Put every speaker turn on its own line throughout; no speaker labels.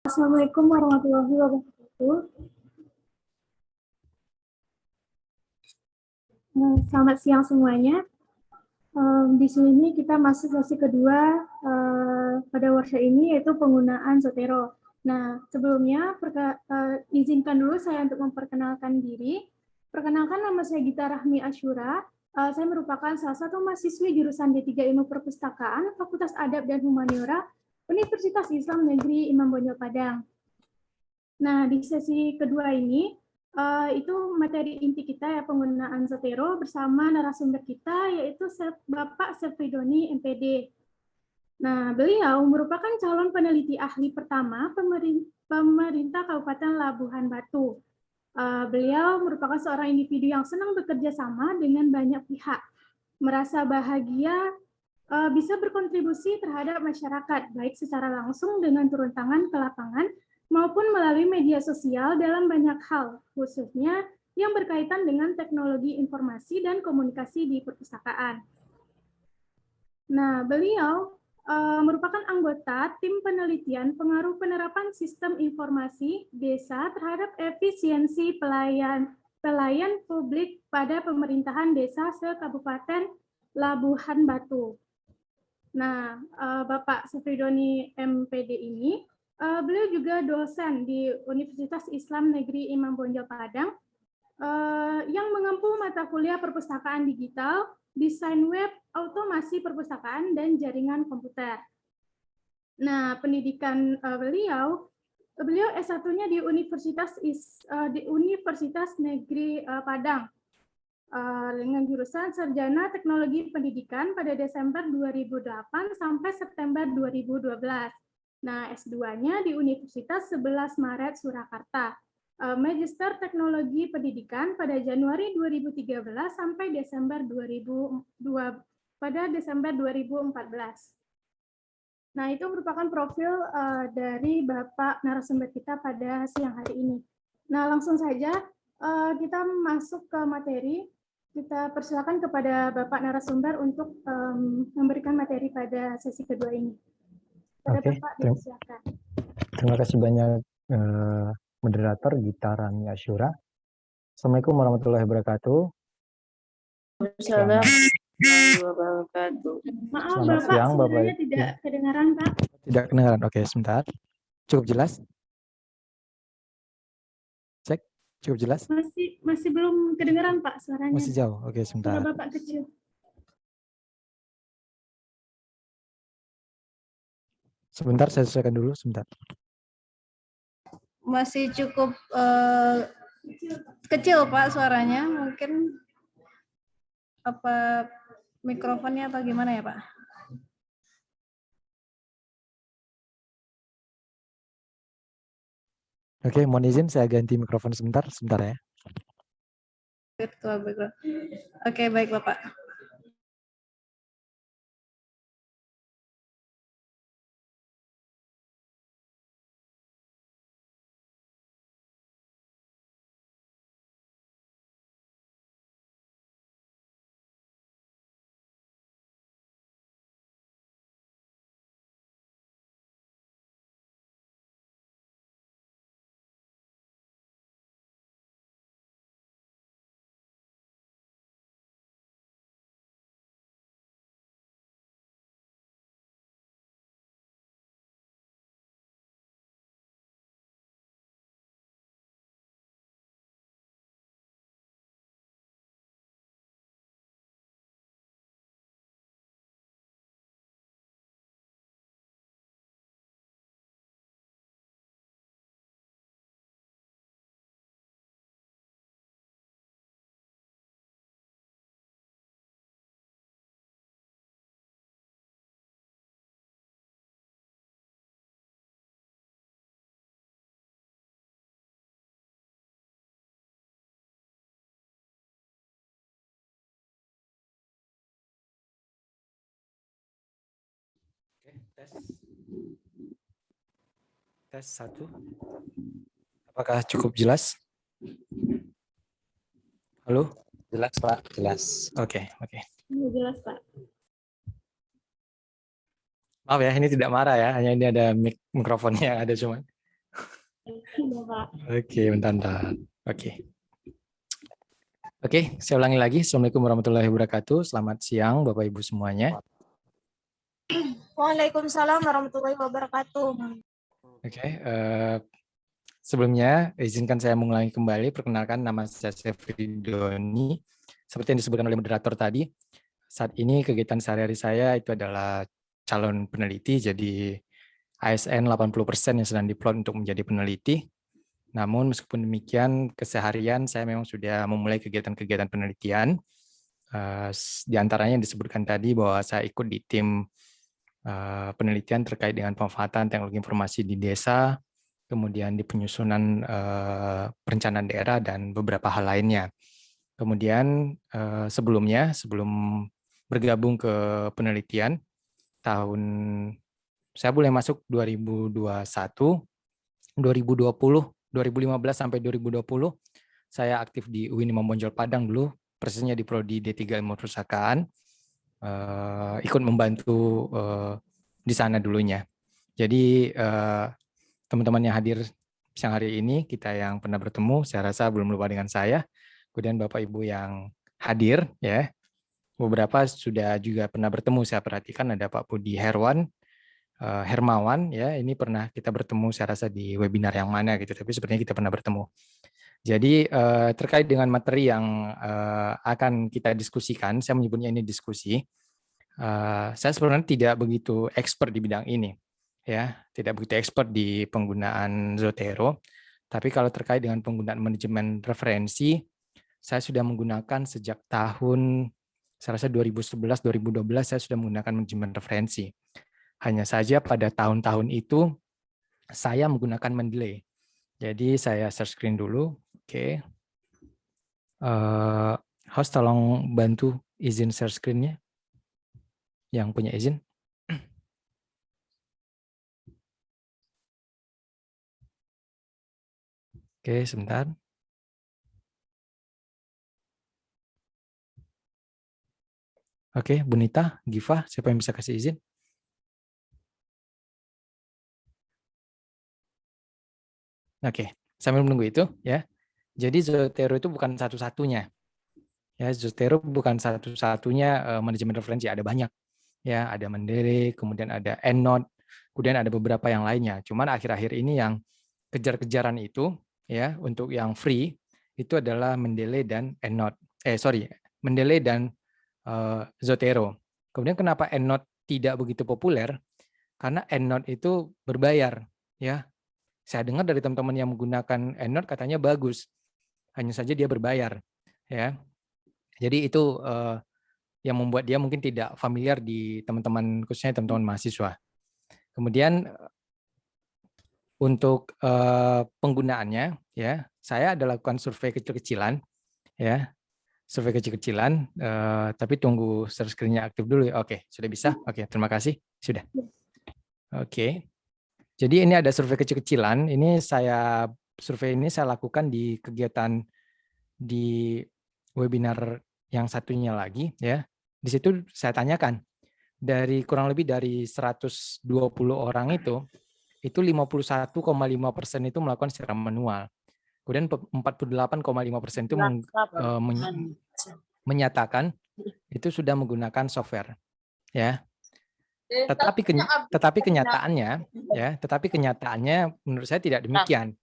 Assalamualaikum warahmatullahi wabarakatuh. Selamat siang semuanya. Di sini kita masuk sesi kedua pada workshop ini, yaitu penggunaan Zotero. Nah, sebelumnya izinkan dulu saya untuk memperkenalkan diri. Perkenalkan, nama saya Gita Rahmi Asyura. Saya merupakan salah satu mahasiswi jurusan D3 Ilmu Perpustakaan, Fakultas Adab dan Humaniora, Universitas Islam Negeri Imam Bonjol Padang. Nah, di sesi kedua ini, itu materi inti kita ya, penggunaan Zotero bersama narasumber kita, yaitu Bapak Sefridoni, MPD. Nah, beliau merupakan calon peneliti ahli pertama pemerintah Kabupaten Labuhan Batu. Beliau merupakan seorang individu yang senang bekerja sama dengan banyak pihak, merasa bahagia bisa berkontribusi terhadap masyarakat, baik secara langsung dengan turun tangan ke lapangan, maupun melalui media sosial dalam banyak hal, khususnya yang berkaitan dengan teknologi informasi dan komunikasi di perpustakaan. Nah, beliau merupakan anggota tim penelitian pengaruh penerapan sistem informasi desa terhadap efisiensi pelayan publik pada pemerintahan desa se-Kabupaten Labuhan Batu. Nah, Bapak Sefridoni MPD ini, beliau juga dosen di Universitas Islam Negeri Imam Bonjol Padang, yang mengempu mata kuliah perpustakaan digital, desain web, otomasi perpustakaan, dan jaringan komputer. Nah, pendidikan beliau S1-nya di Universitas Negeri Padang, dengan jurusan Sarjana Teknologi Pendidikan pada Desember 2008 sampai September 2012. Nah, S2-nya di Universitas 11 Maret Surakarta. Magister Teknologi Pendidikan pada Januari 2013 sampai Desember 2014. Nah, itu merupakan profil dari Bapak narasumber kita pada siang hari ini. Nah, langsung saja kita masuk ke materi. Kita persilakan kepada Bapak narasumber untuk memberikan materi pada sesi kedua ini.
Oke, terima kasih banyak moderator Gita Rahmi Asyura. Assalamualaikum warahmatullahi wabarakatuh.
Maaf,
Selamat
Bapak,
siang,
sebenarnya tidak kedengaran, Pak.
Tidak kedengaran, oke, sebentar. Cukup jelas? Cek, cukup jelas?
Masih belum kedengaran, Pak, suaranya.
Masih jauh, oke, sebentar.
Suara Bapak kecil.
Sebentar, saya sesuaikan dulu, sebentar.
Masih cukup kecil, Pak, suaranya. Mungkin apa mikrofonnya atau gimana ya, Pak?
Oke, mohon izin saya ganti mikrofon sebentar ya.
Oke, baik, Bapak.
Tes 1. Apakah cukup jelas? Halo?
Jelas, Pak, jelas.
Oke.
Jelas, Pak.
Maaf ya, ini tidak marah ya, hanya ini ada mikrofonnya yang ada cuman.
Iya, Pak.
Oke, bentar. Oke, saya ulangi lagi. Assalamualaikum warahmatullahi wabarakatuh. Selamat siang, Bapak Ibu semuanya.
Waalaikumsalam warahmatullahi wabarakatuh.
Oke, sebelumnya izinkan saya mengulangi kembali. Perkenalkan, nama saya Sefridoni. Seperti yang disebutkan oleh moderator tadi, saat ini kegiatan sehari-hari saya itu adalah calon peneliti, jadi ASN 80% yang sedang diplot untuk menjadi peneliti. Namun meskipun demikian, keseharian saya memang sudah memulai kegiatan-kegiatan penelitian. Di antaranya yang disebutkan tadi bahwa saya ikut di tim penelitian terkait dengan pemanfaatan teknologi informasi di desa, kemudian di penyusunan perencanaan daerah, dan beberapa hal lainnya. Kemudian sebelum bergabung ke penelitian, saya boleh masuk 2021, 2020, 2015 sampai 2020, saya aktif di UIN Imam Bonjol Padang dulu, persisnya di Prodi D3 Ilmu Perpustakaan, ikut membantu di sana dulunya. Jadi teman-teman yang hadir siang hari ini, kita yang pernah bertemu, saya rasa belum lupa dengan saya. Kemudian Bapak Ibu yang hadir, ya, beberapa sudah juga pernah bertemu. Saya perhatikan ada Pak Budi Hermawan, ya, ini pernah kita bertemu, saya rasa di webinar yang mana gitu, tapi sepertinya kita pernah bertemu. Jadi terkait dengan materi yang akan kita diskusikan, saya menyebutnya ini diskusi. Saya sebenarnya tidak begitu expert di bidang ini, ya, tidak begitu expert di penggunaan Zotero. Tapi kalau terkait dengan penggunaan manajemen referensi, saya sudah menggunakan sejak tahun, saya rasa 2011-2012 saya sudah menggunakan manajemen referensi. Hanya saja pada tahun-tahun itu saya menggunakan Mendeley. Jadi saya share screen dulu. Oke. Host tolong bantu izin share screen-nya. Yang punya izin. Oke, sebentar. Oke, Bunita, Giva, siapa yang bisa kasih izin? Oke, sambil menunggu itu, ya. Jadi Zotero itu bukan satu-satunya. Ya, Zotero bukan satu-satunya manajemen referensi, ada banyak. Ya, ada Mendeley, kemudian ada EndNote, kemudian ada beberapa yang lainnya. Cuman akhir-akhir ini yang kejar-kejaran itu, ya, untuk yang free itu adalah Mendeley dan EndNote. Mendeley dan Zotero. Kemudian kenapa EndNote tidak begitu populer? Karena EndNote itu berbayar, ya. Saya dengar dari teman-teman yang menggunakan EndNote katanya bagus, hanya saja dia berbayar, ya. Jadi itu yang membuat dia mungkin tidak familiar di teman-teman, khususnya teman-teman mahasiswa. Kemudian untuk penggunaannya, ya, saya ada lakukan survei kecil-kecilan, ya, survei kecil-kecilan, tapi tunggu share screen-nya aktif dulu. Oke, sudah bisa. Oke, terima kasih, sudah. Oke. Jadi ini ada survei kecil-kecilan. Survei ini saya lakukan di kegiatan di webinar yang satunya lagi, ya. Di situ saya tanyakan dari kurang lebih dari 120 orang itu 51,5% itu melakukan secara manual. Kemudian 48,5% itu menyatakan itu sudah menggunakan software, ya. Tetapi kenyataannya menurut saya tidak demikian.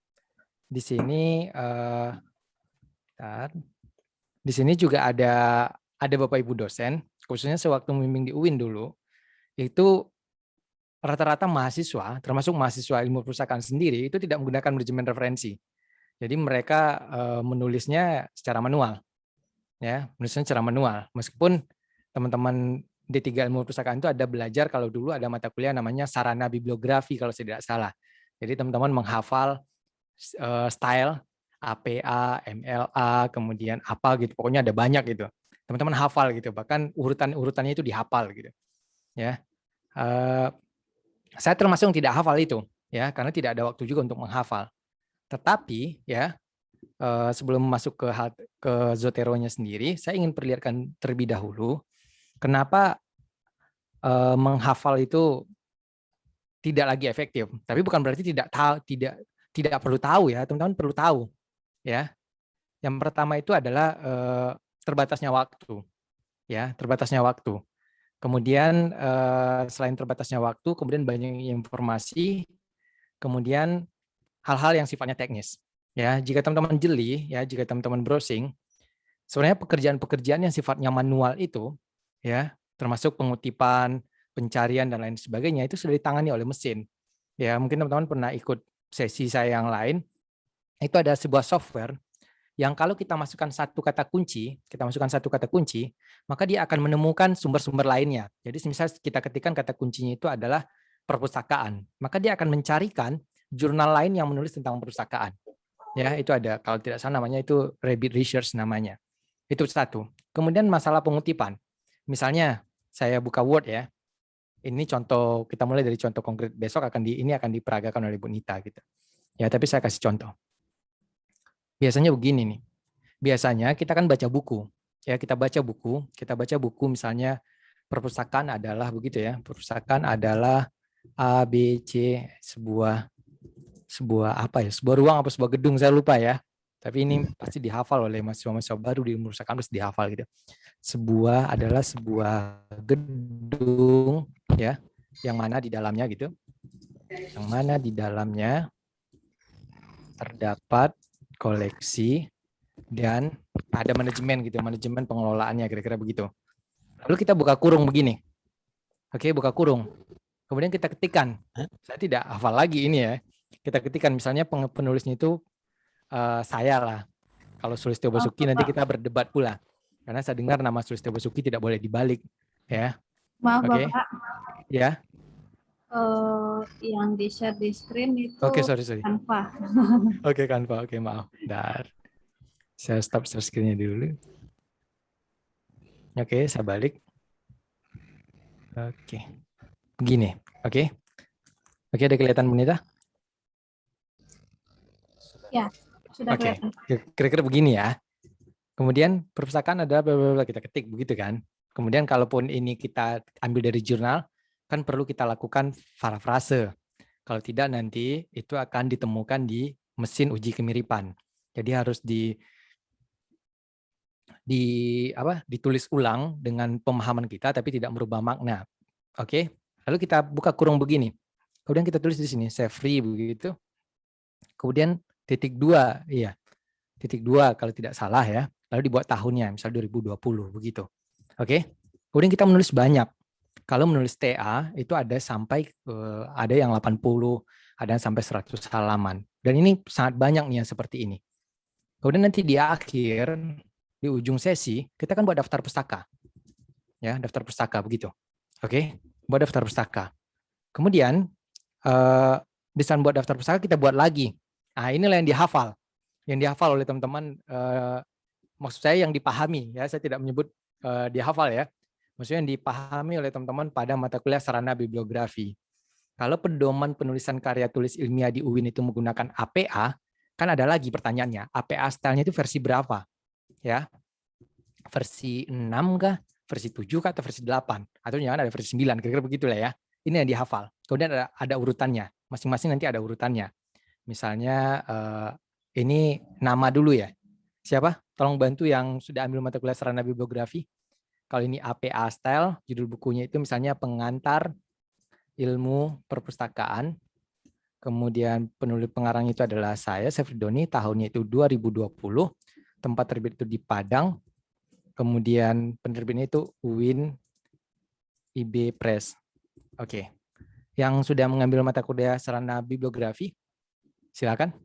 Di sini juga ada Bapak Ibu dosen, khususnya sewaktu membimbing di UIN dulu, itu rata-rata mahasiswa, termasuk mahasiswa ilmu perpustakaan sendiri, itu tidak menggunakan manajemen referensi. Jadi mereka menulisnya secara manual, ya, menulisnya secara manual. Meskipun teman-teman D3 Ilmu Perpustakaan itu ada belajar, kalau dulu ada mata kuliah namanya sarana bibliografi kalau saya tidak salah. Jadi teman-teman menghafal style APA, MLA, kemudian apa gitu, pokoknya ada banyak gitu. Teman-teman hafal gitu, bahkan urutannya itu dihafal gitu. Ya, saya termasuk yang tidak hafal itu, ya, karena tidak ada waktu juga untuk menghafal. Tetapi ya, sebelum masuk ke Zotero-nya sendiri, saya ingin perlihatkan terlebih dahulu kenapa menghafal itu tidak lagi efektif. Tapi bukan berarti tidak perlu tahu ya, teman-teman perlu tahu ya. Yang pertama itu adalah terbatasnya waktu, ya, terbatasnya waktu. Kemudian selain terbatasnya waktu, kemudian banyak informasi, kemudian hal-hal yang sifatnya teknis. Ya, jika teman-teman jeli, ya, jika teman-teman browsing, sebenarnya pekerjaan-pekerjaan yang sifatnya manual itu, ya, termasuk pengutipan, pencarian dan lain sebagainya itu sudah ditangani oleh mesin. Ya, mungkin teman-teman pernah ikut sesi saya yang lain. Itu ada sebuah software yang kalau kita masukkan satu kata kunci, maka dia akan menemukan sumber-sumber lainnya. Jadi misal kita ketikkan kata kuncinya itu adalah perpustakaan, maka dia akan mencarikan jurnal lain yang menulis tentang perpustakaan. Ya, itu ada, kalau tidak salah namanya itu Rabbit Research namanya. Itu satu. Kemudian masalah pengutipan. Misalnya saya buka Word ya. Ini contoh, kita mulai dari contoh konkret, besok ini akan diperagakan oleh Bu Nita gitu. Ya, tapi saya kasih contoh. Biasanya begini nih. Biasanya kita kan baca buku. Ya, kita baca buku misalnya perpustakaan adalah begitu ya. Perpustakaan adalah A B C sebuah apa ya? Sebuah ruang apa sebuah gedung, saya lupa ya. Tapi ini pasti dihafal oleh mahasiswa-mahasiswa baru di perpustakaan, pasti dihafal gitu. Sebuah adalah sebuah gedung ya, yang mana di dalamnya gitu. Yang mana di dalamnya terdapat koleksi dan ada manajemen gitu, manajemen pengelolaannya kira-kira begitu. Lalu kita buka kurung begini. Oke, buka kurung. Kemudian kita ketikkan. Saya tidak hafal lagi ini ya. Kita ketikkan misalnya penulisnya itu saya lah. Kalau Sulistyo Basuki nanti kita berdebat pula. Karena saya dengar nama Sulistyo Basuki tidak boleh dibalik, ya.
Maaf
Oke.
Bapak,
Ya.
yang di share di screen itu
Oke, sorry.
Canva.
Oke, Canva. Oke, maaf. Bentar. Saya stop share screen-nya dulu. Oke, saya balik. Oke. Begini, oke. Oke, ada kelihatan Bu Nita?
Ya, sudah
Oke,
kelihatan.
kira-kira begini ya. Kemudian perpustakaan ada bla kita ketik begitu kan. Kemudian kalaupun ini kita ambil dari jurnal, kan perlu kita lakukan parafrase. Kalau tidak nanti itu akan ditemukan di mesin uji kemiripan. Jadi harus ditulis ulang dengan pemahaman kita tapi tidak merubah makna. Oke. Lalu kita buka kurung begini. Kemudian kita tulis di sini Sefri begitu. Kemudian titik 2, iya. Titik 2 kalau tidak salah ya. Lalu dibuat tahunnya, misal 2020 begitu. Oke. Kemudian kita menulis banyak. Kalau menulis TA itu ada sampai ada yang 80, ada yang sampai 100 halaman. Dan ini sangat banyak nih yang seperti ini. Kemudian nanti di akhir, di ujung sesi, kita kan buat daftar pustaka. Ya, daftar pustaka begitu. Oke, buat daftar pustaka. Kemudian di saat buat daftar pustaka kita buat lagi. Nah, inilah yang dihafal. Yang dihafal oleh teman-teman, maksud saya yang dipahami ya, saya tidak menyebut dihafal ya. Maksudnya yang dipahami oleh teman-teman pada mata kuliah sarana bibliografi. Kalau pedoman penulisan karya tulis ilmiah di UIN itu menggunakan APA, kan ada lagi pertanyaannya, APA style-nya itu versi berapa? Ya. Versi 6 kah? Versi 7 kah atau versi 8? Atau jangan ada versi 9, kira-kira begitulah ya. Ini yang dihafal. Kemudian ada urutannya. Masing-masing nanti ada urutannya. Misalnya ini nama dulu ya. Siapa? Tolong bantu yang sudah ambil mata kuliah sarana bibliografi. Kalau ini APA style, judul bukunya itu misalnya Pengantar Ilmu Perpustakaan. Kemudian penulis pengarang itu adalah saya, Sefri Doni, tahunnya itu 2020. Tempat terbit itu di Padang. Kemudian penerbitnya itu UIN IB Press. Oke. Yang sudah mengambil mata kuliah sarana bibliografi, silakan.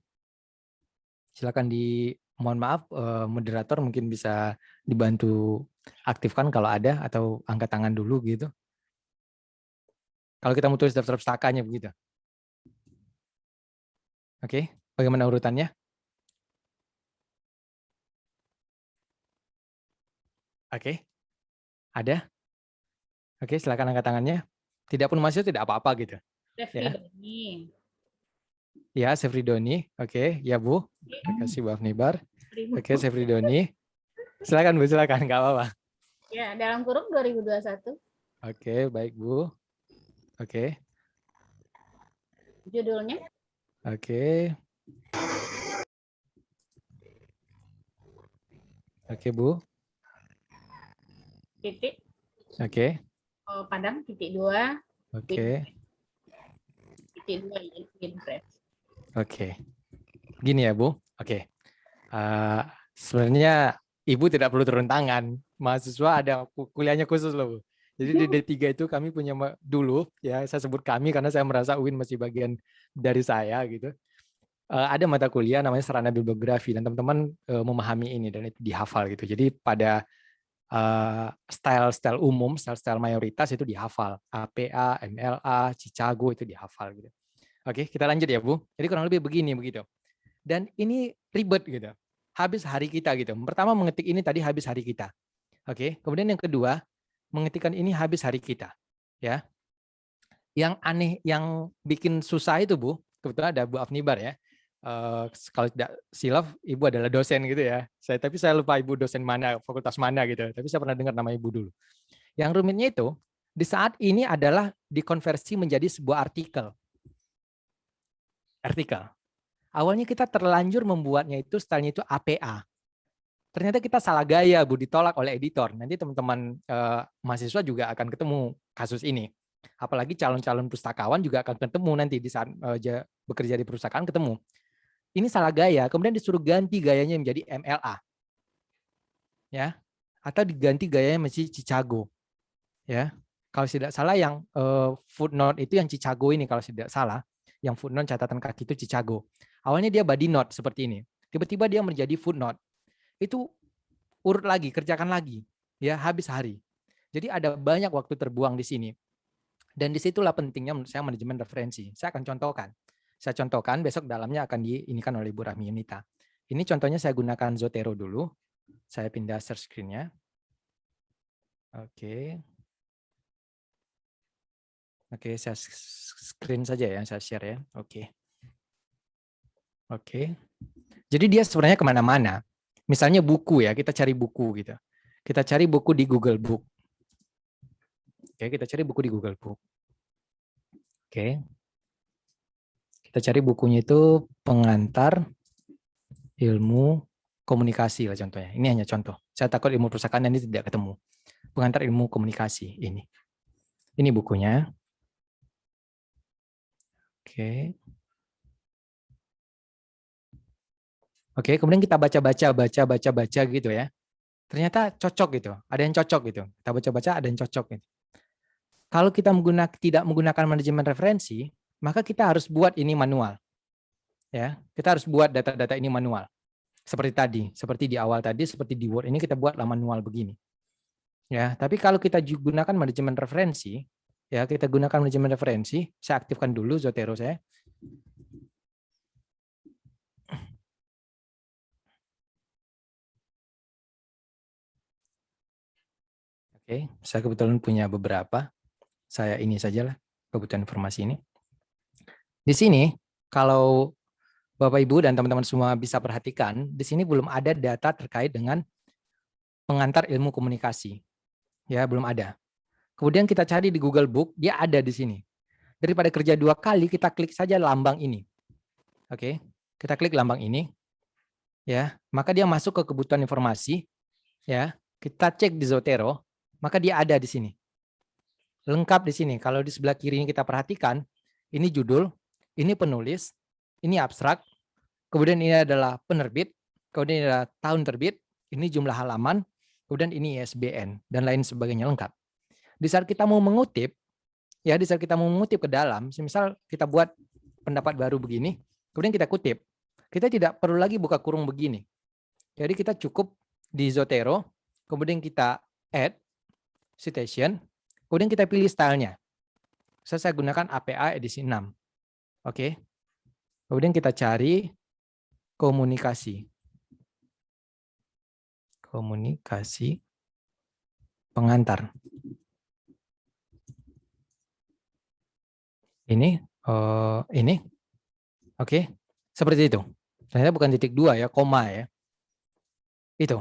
Silakan mohon maaf, moderator mungkin bisa dibantu aktifkan kalau ada, atau angkat tangan dulu gitu. Kalau kita mau tulis daftar pustakanya begitu. Oke, bagaimana urutannya? Oke, ada? Oke, silakan angkat tangannya. Tidak pun masih tidak apa-apa gitu.
Sefri Doni.
Ya, Sefri Doni. Oke, ya Bu. Terima kasih Bu Afnibar. Oke, Sefri Doni. Silakan Bu, silakan, nggak apa-apa.
Ya, dalam kurung 2021.
Oke, baik Bu. Oke.
Judulnya?
Oke. Oke, Bu.
titik
Oke.
Padang titik 2
Oke.
titik 2 Winfred.
Oke. Gini ya, Bu. Oke. Sebenarnya Ibu tidak perlu turun tangan. Mahasiswa ada kuliahnya khusus loh, Bu. Jadi di D3 itu kami punya dulu, ya saya sebut kami karena saya merasa UIN masih bagian dari saya gitu. Ada mata kuliah namanya sarana bibliografi dan teman-teman memahami ini dan itu dihafal gitu. Jadi pada style-style umum, style-style mayoritas itu dihafal. APA, MLA, Chicago itu dihafal gitu. Oke, kita lanjut ya, Bu. Jadi kurang lebih begini begitu. Dan ini ribet gitu. Habis hari kita gitu. Pertama mengetik ini tadi habis hari kita. Oke, kemudian yang kedua mengetikkan ini habis hari kita. Ya. Yang aneh, yang bikin susah itu, Bu, kebetulan ada Bu Afnibar ya. Kalau tidak silap, Ibu adalah dosen gitu ya. Tapi saya lupa Ibu dosen mana, fakultas mana gitu. Tapi saya pernah dengar nama Ibu dulu. Yang rumitnya itu, di saat ini adalah dikonversi menjadi sebuah artikel. Awalnya kita terlanjur membuatnya itu stylenya itu APA. Ternyata kita salah gaya, Bu, ditolak oleh editor. Nanti teman-teman mahasiswa juga akan ketemu kasus ini. Apalagi calon-calon pustakawan juga akan ketemu nanti di saat bekerja di perpustakaan ketemu. Ini salah gaya, kemudian disuruh ganti gayanya menjadi MLA. Ya. Atau diganti gayanya menjadi Chicago. Ya. Kalau tidak salah yang footnote itu yang Chicago ini kalau tidak salah, yang footnote catatan kaki itu Chicago. Awalnya dia body note seperti ini. Tiba-tiba dia menjadi footnote. Itu urut lagi, kerjakan lagi, ya habis hari. Jadi ada banyak waktu terbuang di sini. Dan disitulah pentingnya menurut saya manajemen referensi. Saya akan contohkan. Saya contohkan, besok dalamnya akan diinikan oleh Ibu Rahmi Yunita. Ini contohnya saya gunakan Zotero dulu. Saya pindah share screen-nya. Oke. Oke, saya screen saja ya, saya share ya. Oke. Oke. Jadi dia sebenarnya kemana-mana. Misalnya buku ya, kita cari buku gitu. Kita cari buku di Google Book. Oke, kita cari buku di Google Book. Oke. Kita cari bukunya itu pengantar ilmu komunikasi lah contohnya. Ini hanya contoh. Saya takut ilmu perpustakaan ini tidak ketemu. Pengantar ilmu komunikasi ini. Ini bukunya. Oke. Oke, kemudian kita baca gitu ya. Ternyata cocok gitu. Ada yang cocok gitu. Kita baca-baca ada yang cocok gitu. Kalau kita tidak menggunakan manajemen referensi, maka kita harus buat ini manual. Ya, kita harus buat data-data ini manual. Seperti tadi, seperti di awal tadi, seperti di Word ini kita buatlah manual begini. Ya, tapi kalau kita gunakan manajemen referensi, ya kita gunakan manajemen referensi, saya aktifkan dulu Zotero saya. Oke, saya kebetulan punya beberapa. Saya ini sajalah kebutuhan informasi ini. Di sini, kalau Bapak Ibu dan teman-teman semua bisa perhatikan, di sini belum ada data terkait dengan pengantar ilmu komunikasi. Ya, belum ada. Kemudian kita cari di Google Book, dia ada di sini. Daripada kerja 2 kali, kita klik saja lambang ini. Oke, kita klik lambang ini. Ya, maka dia masuk ke kebutuhan informasi. Ya, kita cek di Zotero, maka dia ada di sini. Lengkap di sini. Kalau di sebelah kiri ini kita perhatikan, ini judul, ini penulis, ini abstrak, kemudian ini adalah penerbit, kemudian ini adalah tahun terbit, ini jumlah halaman, kemudian ini ISBN, dan lain sebagainya lengkap. Di saat kita mau mengutip, ya di saat kita mau mengutip ke dalam, misal kita buat pendapat baru begini, kemudian kita kutip, kita tidak perlu lagi buka kurung begini. Jadi kita cukup di Zotero, kemudian kita add, citation, kemudian kita pilih stylenya. Saya gunakan APA edisi 6. Oke. Kemudian kita cari komunikasi. Komunikasi pengantar. Ini. Oke. Seperti itu. Ternyata bukan titik 2 ya, koma ya. Itu.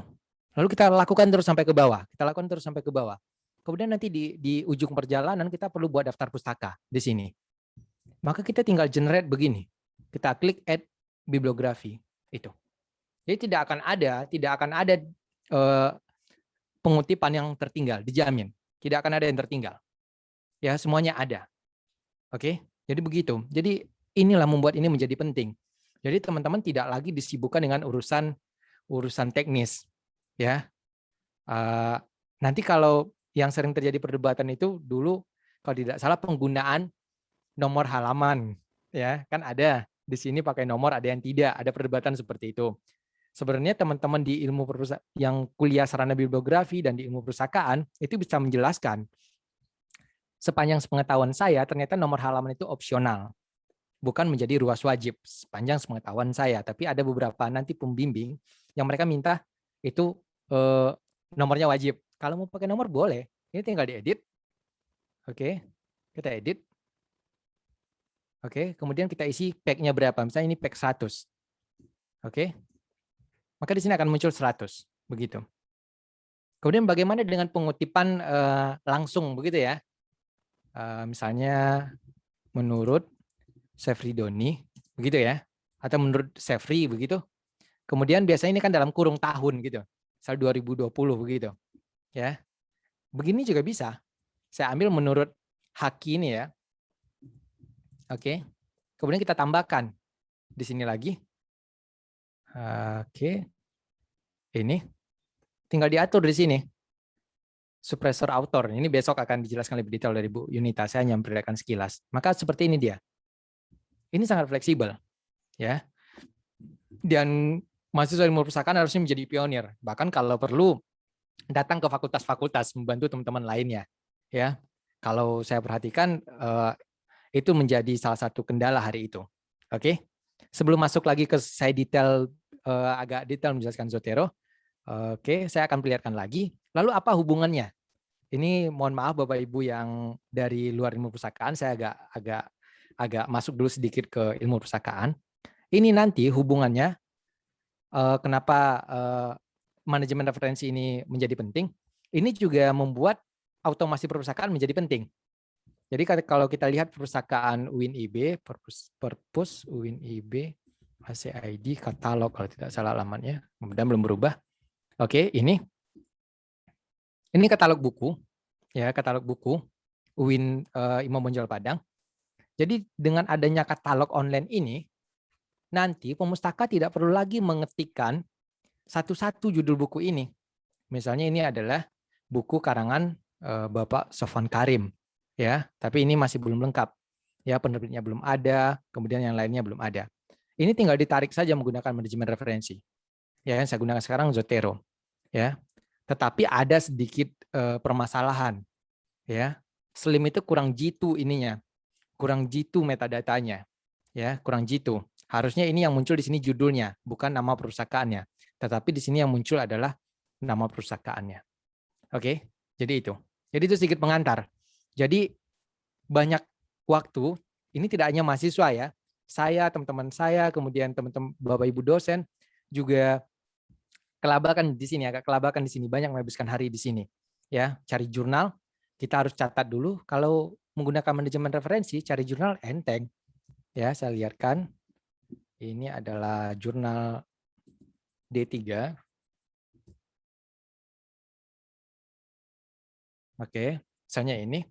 Lalu kita lakukan terus sampai ke bawah. Kemudian nanti di ujung perjalanan kita perlu buat daftar pustaka di sini. Maka kita tinggal generate begini. Kita klik add bibliografi itu. Jadi tidak akan ada pengutipan yang tertinggal, dijamin. Tidak akan ada yang tertinggal. Ya, semuanya ada. Oke, jadi begitu. Jadi inilah membuat ini menjadi penting. Jadi teman-teman tidak lagi disibukkan dengan urusan teknis. Ya, nanti kalau yang sering terjadi perdebatan itu dulu, kalau tidak salah penggunaan nomor halaman, ya kan ada di sini pakai nomor, ada yang tidak, ada perdebatan seperti itu. Sebenarnya teman-teman di ilmu yang kuliah sarana bibliografi dan di ilmu perpustakaan itu bisa menjelaskan. Sepanjang sepengetahuan saya, ternyata nomor halaman itu opsional, bukan menjadi ruas wajib. Sepanjang sepengetahuan saya, tapi ada beberapa nanti pembimbing yang mereka minta itu nomornya wajib. Kalau mau pakai nomor boleh, ini tinggal diedit. Oke, kita edit. Oke, kemudian kita isi pack-nya berapa? Misalnya ini pack 100. Oke. Maka di sini akan muncul 100, begitu. Kemudian bagaimana dengan pengutipan langsung, begitu ya? Misalnya menurut Sefridoni, begitu ya? Atau menurut Sefri, begitu. Kemudian biasanya ini kan dalam kurung tahun, gitu. Misal 2020, begitu. Ya, begini juga bisa. Saya ambil menurut Haki ini ya. Oke. Kemudian kita tambahkan di sini lagi. Oke. Ini tinggal diatur di sini. Suppressor author. Ini besok akan dijelaskan lebih detail dari Bu Yunita. Saya hanya memperlihatkan sekilas. Maka seperti ini dia. Ini sangat fleksibel, ya. Dan mahasiswa ilmu perpustakaan harusnya menjadi pionir. Bahkan kalau perlu datang ke fakultas-fakultas membantu teman-teman lainnya, ya. Kalau saya perhatikan itu menjadi salah satu kendala hari itu. Oke. Sebelum masuk lagi ke saya agak detail menjelaskan Zotero. Oke, saya akan perlihatkan lagi. Lalu apa hubungannya? Ini mohon maaf Bapak Ibu yang dari luar ilmu perpustakaan, saya agak masuk dulu sedikit ke ilmu perpustakaan. Ini nanti hubungannya kenapa manajemen referensi ini menjadi penting. Ini juga membuat otomasi perpustakaan menjadi penting. Jadi kalau kita lihat perpustakaan UIN IB, Perpus UIN IB, ACID, katalog kalau tidak salah alamatnya, mudah-mudahan belum berubah. Oke, ini katalog buku, ya katalog buku UIN Imam Bonjol Padang. Jadi dengan adanya katalog online ini, nanti pemustaka tidak perlu lagi mengetikkan satu-satu judul buku ini. Misalnya ini adalah buku karangan Bapak Sofwan Karim, ya, tapi ini masih belum lengkap, ya penerbitnya belum ada, kemudian yang lainnya belum ada. Ini tinggal ditarik saja menggunakan manajemen referensi. Ya, yang saya gunakan sekarang Zotero, ya. Tetapi ada sedikit permasalahan, ya. Slim itu kurang jitu ininya, kurang jitu metadatanya, ya, kurang jitu. Harusnya ini yang muncul di sini judulnya, bukan nama perpustakaannya. Tetapi di sini yang muncul adalah nama perpustakaannya. Oke, jadi itu. Jadi itu sedikit pengantar. Jadi banyak waktu, ini tidak hanya mahasiswa ya, saya, teman-teman saya, kemudian teman-teman Bapak Ibu dosen juga kelabakan di sini, agak kelabakan di sini, banyak menghabiskan hari di sini. Ya, cari jurnal, kita harus catat dulu. Kalau menggunakan manajemen referensi, cari jurnal enteng. Ya, saya lihatkan. Ini adalah jurnal D3. Oke, misalnya ini.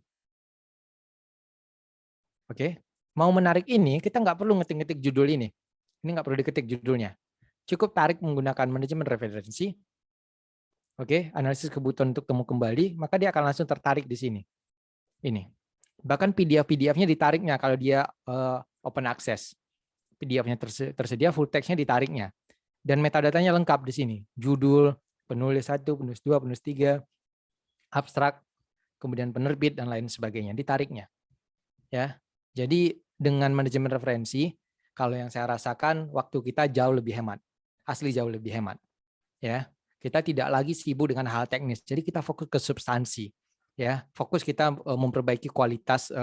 Oke, mau menarik ini, kita nggak perlu ngetik-ngetik judul ini. Ini nggak perlu diketik judulnya. Cukup tarik menggunakan manajemen referensi. Oke, analisis kebutuhan untuk temu kembali, maka dia akan langsung tertarik di sini. Ini. Bahkan PDF-nya ditariknya kalau dia open access. PDF-nya tersedia, full text-nya ditariknya. Dan metadatanya lengkap di sini. Judul, penulis 1, penulis 2, penulis 3, abstrak, kemudian penerbit, dan lain sebagainya. Ditariknya. Ya, jadi dengan manajemen referensi, kalau yang saya rasakan, waktu kita jauh lebih hemat. Asli jauh lebih hemat. Ya, kita tidak lagi sibuk dengan hal teknis. Jadi kita fokus ke substansi. Ya, fokus kita memperbaiki kualitas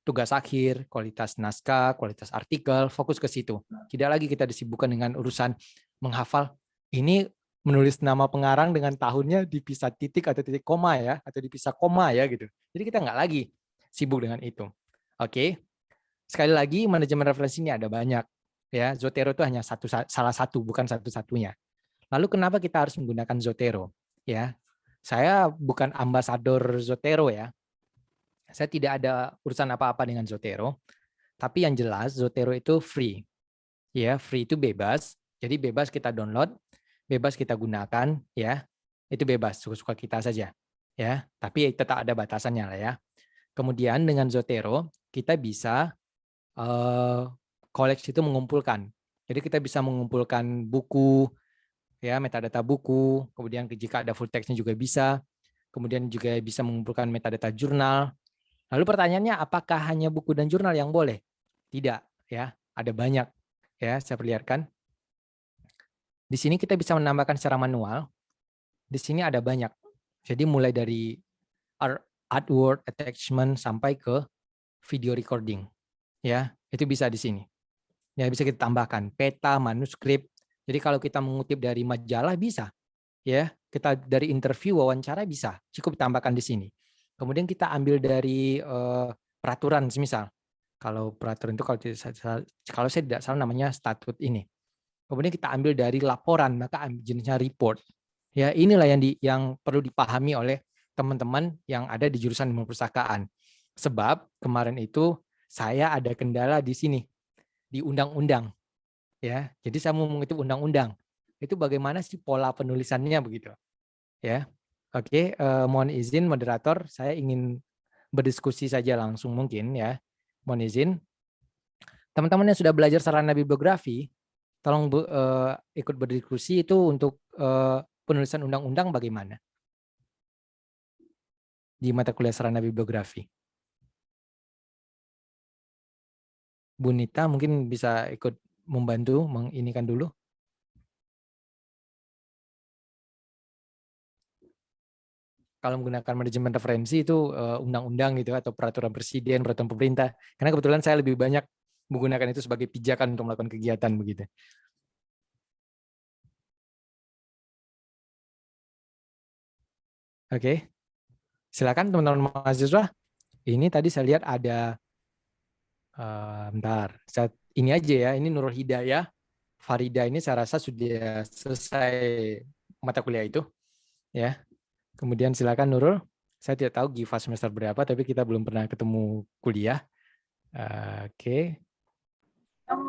tugas akhir, kualitas naskah, kualitas artikel, fokus ke situ. Tidak lagi kita disibukkan dengan urusan menghafal. Ini menulis nama pengarang dengan tahunnya dipisah titik atau titik koma ya, atau dipisah koma ya gitu. Jadi kita nggak lagi sibuk dengan itu. Oke. Sekali lagi manajemen referensi ini ada banyak. Ya, Zotero itu hanya salah satu, bukan satu-satunya. Lalu kenapa kita harus menggunakan Zotero? Ya, saya bukan ambasador Zotero ya. Saya tidak ada urusan apa-apa dengan Zotero. Tapi yang jelas Zotero itu free. Ya, free itu bebas. Jadi bebas kita download, bebas kita gunakan, ya. Itu bebas, suka-suka kita saja. Ya, tapi tetap ada batasannya lah ya. Kemudian dengan Zotero kita bisa koleksi itu mengumpulkan. Jadi kita bisa mengumpulkan buku, ya metadata buku, kemudian jika ada full text-nya juga bisa, kemudian juga bisa mengumpulkan metadata jurnal. Lalu pertanyaannya, apakah hanya buku dan jurnal yang boleh? Tidak, ya, ada banyak. Ya, saya perlihatkan. Di sini kita bisa menambahkan secara manual. Di sini ada banyak. Jadi mulai dari artwork, attachment sampai ke video recording. Ya, itu bisa di sini. Ya, bisa kita tambahkan peta, manuskrip. Jadi kalau kita mengutip dari majalah bisa. Ya, kita dari interview, wawancara bisa. Cukup tambahkan di sini. Kemudian kita ambil dari peraturan semisal. Kalau peraturan itu kalau saya tidak salah namanya statut ini. Kemudian kita ambil dari laporan, maka jenisnya report. Ya, inilah yang perlu dipahami oleh teman-teman yang ada di jurusan ilmu perpustakaan. Sebab kemarin itu saya ada kendala di sini di undang-undang. Ya, jadi saya mau mengutip undang-undang. Itu bagaimana sih pola penulisannya begitu. Ya. Oke, mohon izin moderator, saya ingin berdiskusi saja langsung mungkin ya. Mohon izin. Teman-teman yang sudah belajar sarana bibliografi, tolong ikut berdiskusi itu untuk penulisan undang-undang bagaimana di mata kuliah sarana bibliografi. Bu Nita mungkin bisa ikut membantu menginikan dulu. Kalau menggunakan manajemen referensi itu undang-undang gitu atau peraturan presiden, peraturan pemerintah. Karena kebetulan saya lebih banyak menggunakan itu sebagai pijakan untuk melakukan kegiatan begitu. Oke. Silakan teman-teman mahasiswa. Ini tadi saya lihat ada bentar. Ini aja ya, ini Nurul Hidayah. Farida ini saya rasa sudah selesai mata kuliah itu. Ya. Kemudian silakan Nurul. Saya tidak tahu Giva semester berapa, tapi kita belum pernah ketemu kuliah. Oke.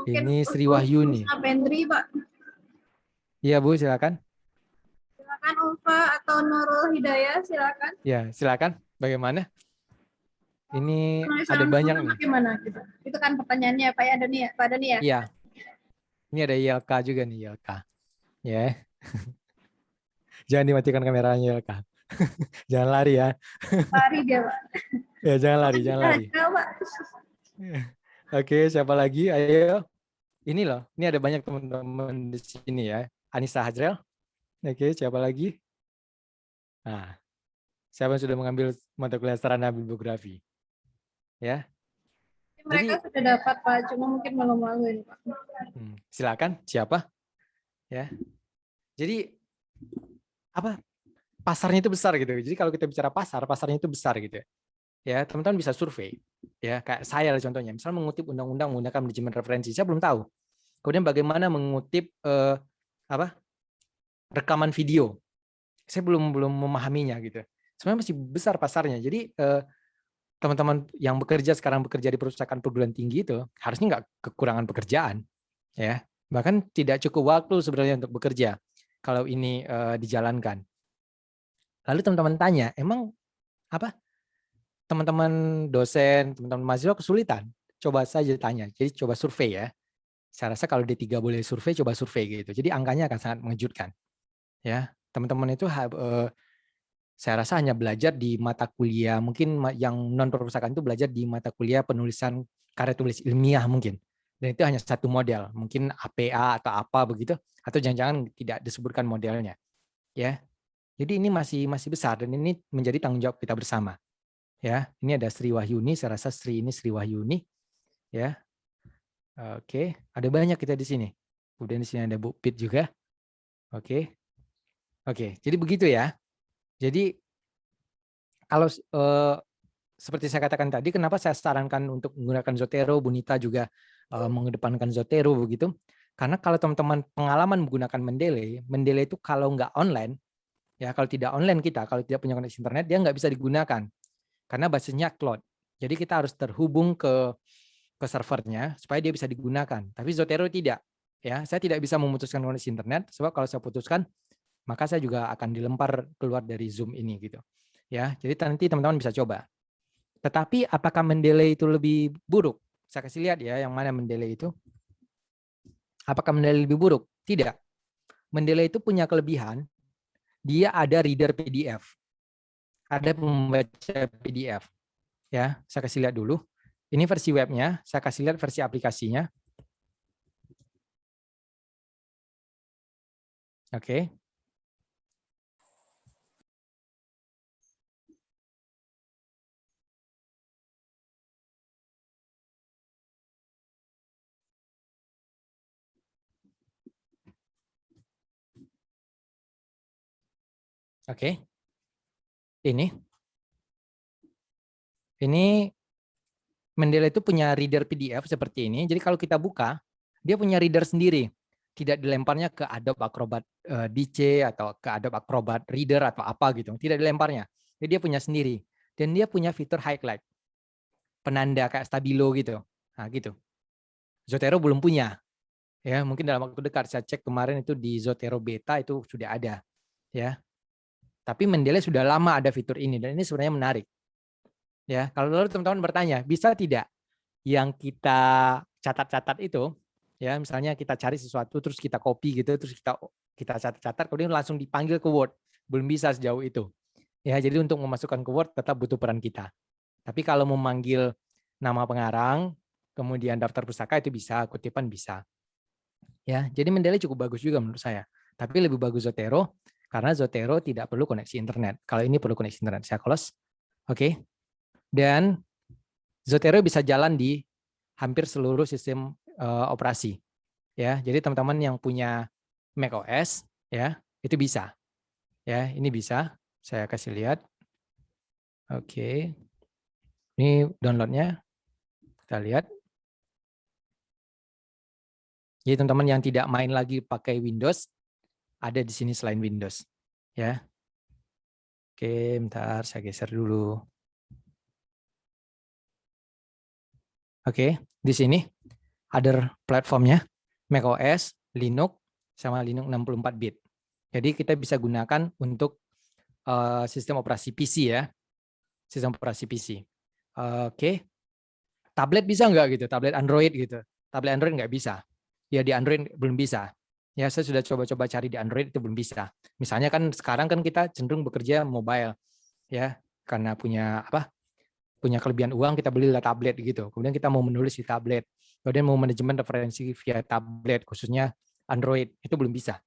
Ini Sri Wahyuni.
Pendri, Pak.
Iya Bu, silakan.
Silakan Ulfa atau Nurul Hidayah, silakan.
Ya, silakan. Bagaimana? Ini
Penulisan
ada banyak nih.
Bagaimana gitu? Itu kan pertanyaannya Pak Dani ya, Pak Dani ya.
Iya. Ini ada YLK juga nih, YLK. Ya. Jangan dimatikan kameranya YLK. Jangan lari ya.
Lari dia, Pak.
Ya, jangan lari, jangan lari.
Pak.
Oke, siapa lagi? Ayo. Ini loh, ini ada banyak teman-teman di sini ya. Anissa Hajrel. Oke, siapa lagi? Nah, siapa yang sudah mengambil mata kuliah sarana bibliografi? Ya.
Mereka sudah dapat Pak, cuma mungkin malu-maluin Pak.
Silakan, siapa? Ya. Jadi apa? Pasarnya itu besar gitu. Jadi kalau kita bicara pasar, pasarnya itu besar gitu ya. Ya, teman-teman bisa survei. Ya, kayak saya contohnya, misalnya mengutip undang-undang menggunakan manajemen referensi, saya belum tahu. Kemudian bagaimana mengutip rekaman video, saya belum memahaminya gitu. Sebenarnya masih besar pasarnya. Jadi teman-teman yang bekerja di perusahaan perguruan tinggi itu harusnya nggak kekurangan pekerjaan, ya. Bahkan tidak cukup waktu sebenarnya untuk bekerja kalau ini dijalankan. Lalu teman-teman tanya, emang apa? Teman-teman dosen, teman-teman mahasiswa kesulitan? Coba saja tanya. Jadi coba survei ya. Saya rasa kalau D3 boleh survei, coba survei gitu. Jadi angkanya akan sangat mengejutkan. Ya, teman-teman itu saya rasa hanya belajar di mata kuliah, mungkin yang non perpustakaan itu belajar di mata kuliah penulisan karya tulis ilmiah mungkin. Dan itu hanya satu model, mungkin APA atau apa begitu, atau jangan-jangan tidak disebutkan modelnya. Ya. Jadi ini masih besar dan ini menjadi tanggung jawab kita bersama. Ya, ini ada Sri Wahyuni, saya rasa Sri Wahyuni. Ya. Oke, ada banyak kita di sini. Kemudian di sini ada Bu Pit juga. Oke. Oke, jadi begitu ya. Jadi kalau seperti saya katakan tadi, kenapa saya sarankan untuk menggunakan Zotero, Bu Nita juga mengedepankan Zotero begitu. Karena kalau teman-teman pengalaman menggunakan Mendeley, Mendeley itu kalau nggak online, ya kalau tidak online kita, kalau tidak punya koneksi internet, dia nggak bisa digunakan. Karena basisnya cloud. Jadi kita harus terhubung ke servernya supaya dia bisa digunakan. Tapi Zotero tidak. Ya, saya tidak bisa memutuskan koneksi internet, sebab kalau saya putuskan, maka saya juga akan dilempar keluar dari Zoom ini gitu. Ya, jadi nanti teman-teman bisa coba. Tetapi apakah Mendeley itu lebih buruk? Saya kasih lihat ya, yang mana Mendeley itu. Apakah Mendeley lebih buruk? Tidak. Mendeley itu punya kelebihan, dia ada reader PDF. Ada pembaca PDF. Ya, saya kasih lihat dulu. Ini versi webnya, saya kasih lihat versi aplikasinya. Oke. Oke. Ini Mendeley itu punya reader PDF seperti ini. Jadi kalau kita buka, dia punya reader sendiri. Tidak dilemparnya ke Adobe Acrobat DC atau ke Adobe Acrobat Reader atau apa gitu. Tidak dilemparnya. Jadi dia punya sendiri. Dan dia punya fitur highlight. Penanda kayak stabilo gitu. Nah, gitu. Zotero belum punya. Ya, mungkin dalam waktu dekat saya cek kemarin itu di Zotero Beta itu sudah ada. Ya. Tapi Mendeley sudah lama ada fitur ini dan ini sebenarnya menarik. Ya, kalau lalu teman-teman bertanya, bisa tidak yang kita catat-catat itu, ya misalnya kita cari sesuatu terus kita copy gitu, terus kita catat-catat, kemudian langsung dipanggil ke Word, belum bisa sejauh itu. Ya, jadi untuk memasukkan ke Word tetap butuh peran kita. Tapi kalau memanggil nama pengarang, kemudian daftar pustaka itu bisa, kutipan bisa. Ya, jadi Mendeley cukup bagus juga menurut saya. Tapi lebih bagus Zotero karena Zotero tidak perlu koneksi internet. Kalau ini perlu koneksi internet, saya close. Oke. Dan Zotero bisa jalan di hampir seluruh sistem operasi. Ya, jadi teman-teman yang punya macOS ya, itu bisa. Ya, ini bisa. Saya kasih lihat. Oke. Ini downloadnya. Kita lihat. Jadi teman-teman yang tidak main lagi pakai Windows, ada di sini selain Windows. Ya. Oke, bentar saya geser dulu. Oke, di sini ada platformnya macOS, Linux, sama Linux 64 bit. Jadi kita bisa gunakan untuk sistem operasi PC ya. Sistem operasi PC. Oke. Tablet bisa nggak gitu? Tablet Android gitu. Tablet Android nggak bisa. Ya di Android belum bisa. Ya saya sudah coba-coba cari di Android itu belum bisa. Misalnya kan sekarang kan kita cenderung bekerja mobile ya karena punya apa? Punya kelebihan uang kita belilah tablet gitu. Kemudian kita mau menulis di tablet. Kemudian mau manajemen referensi via tablet khususnya Android itu belum bisa.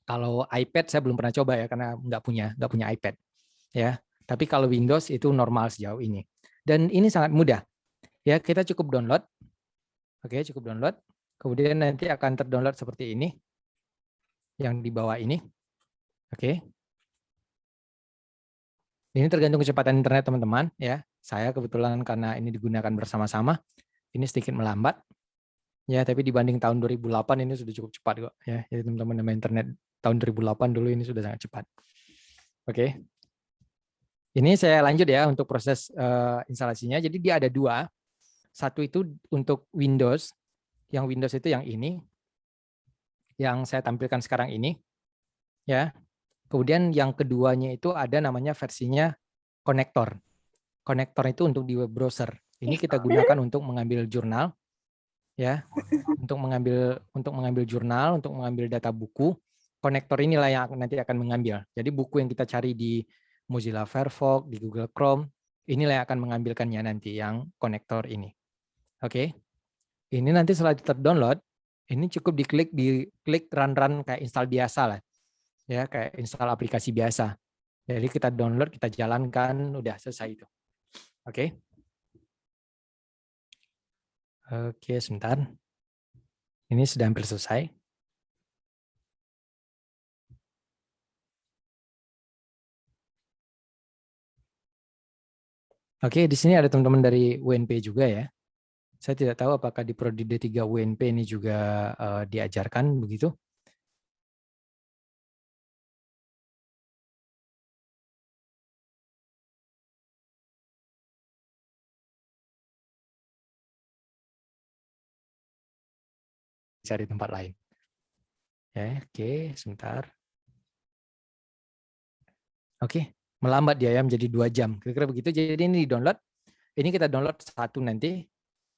Kalau iPad saya belum pernah coba ya karena nggak punya iPad ya. Tapi kalau Windows itu normal sejauh ini. Dan ini sangat mudah. Ya, kita cukup download. Oke, cukup download. Kemudian nanti akan terdownload seperti ini. Yang di bawah ini. Oke. Ini tergantung kecepatan internet teman-teman ya. Saya kebetulan karena ini digunakan bersama-sama, ini sedikit melambat. Ya, tapi dibanding tahun 2008 ini sudah cukup cepat kok ya. Jadi teman-teman nama internet tahun 2008 dulu ini sudah sangat cepat. Oke. Ini saya lanjut ya untuk proses instalasinya. Jadi dia ada dua. Satu itu untuk Windows. Yang Windows itu yang ini. Yang saya tampilkan sekarang ini. Ya. Kemudian yang keduanya itu ada namanya versinya konektor. Konektor itu untuk di web browser. Ini kita gunakan untuk mengambil jurnal. Ya. Untuk mengambil jurnal, untuk mengambil data buku. Konektor inilah yang nanti akan mengambil. Jadi buku yang kita cari di Mozilla Firefox, di Google Chrome, inilah yang akan mengambilkannya nanti, yang konektor ini. Oke. Ini nanti setelah terdownload, ini cukup diklik run kayak install biasa lah. Ya, kayak install aplikasi biasa. Jadi kita download, kita jalankan, udah selesai itu. Oke. Oke, sebentar. Ini sudah hampir selesai. Oke, di sini ada teman-teman dari UNP juga ya. Saya tidak tahu apakah di Prodi D3 UNP ini juga diajarkan begitu. Cari tempat lain. Ya, oke, sebentar. Oke, melambat dia ya menjadi 2 jam. Kira-kira begitu. Jadi ini di-download. Ini kita download 1 nanti.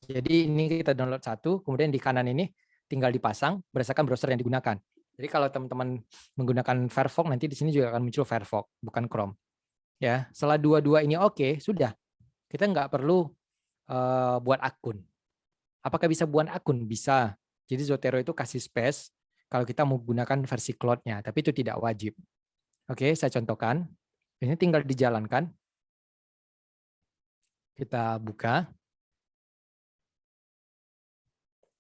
Jadi ini kita download 1, kemudian di kanan ini tinggal dipasang berdasarkan browser yang digunakan. Jadi kalau teman-teman menggunakan Firefox, nanti di sini juga akan muncul Firefox, bukan Chrome. Ya, setelah dua-dua ini oke, sudah. Kita nggak perlu buat akun. Apakah bisa buat akun? Bisa. Jadi Zotero itu kasih space kalau kita mau gunakan versi cloud-nya, tapi itu tidak wajib. Oke, saya contohkan. Ini tinggal dijalankan. Kita buka.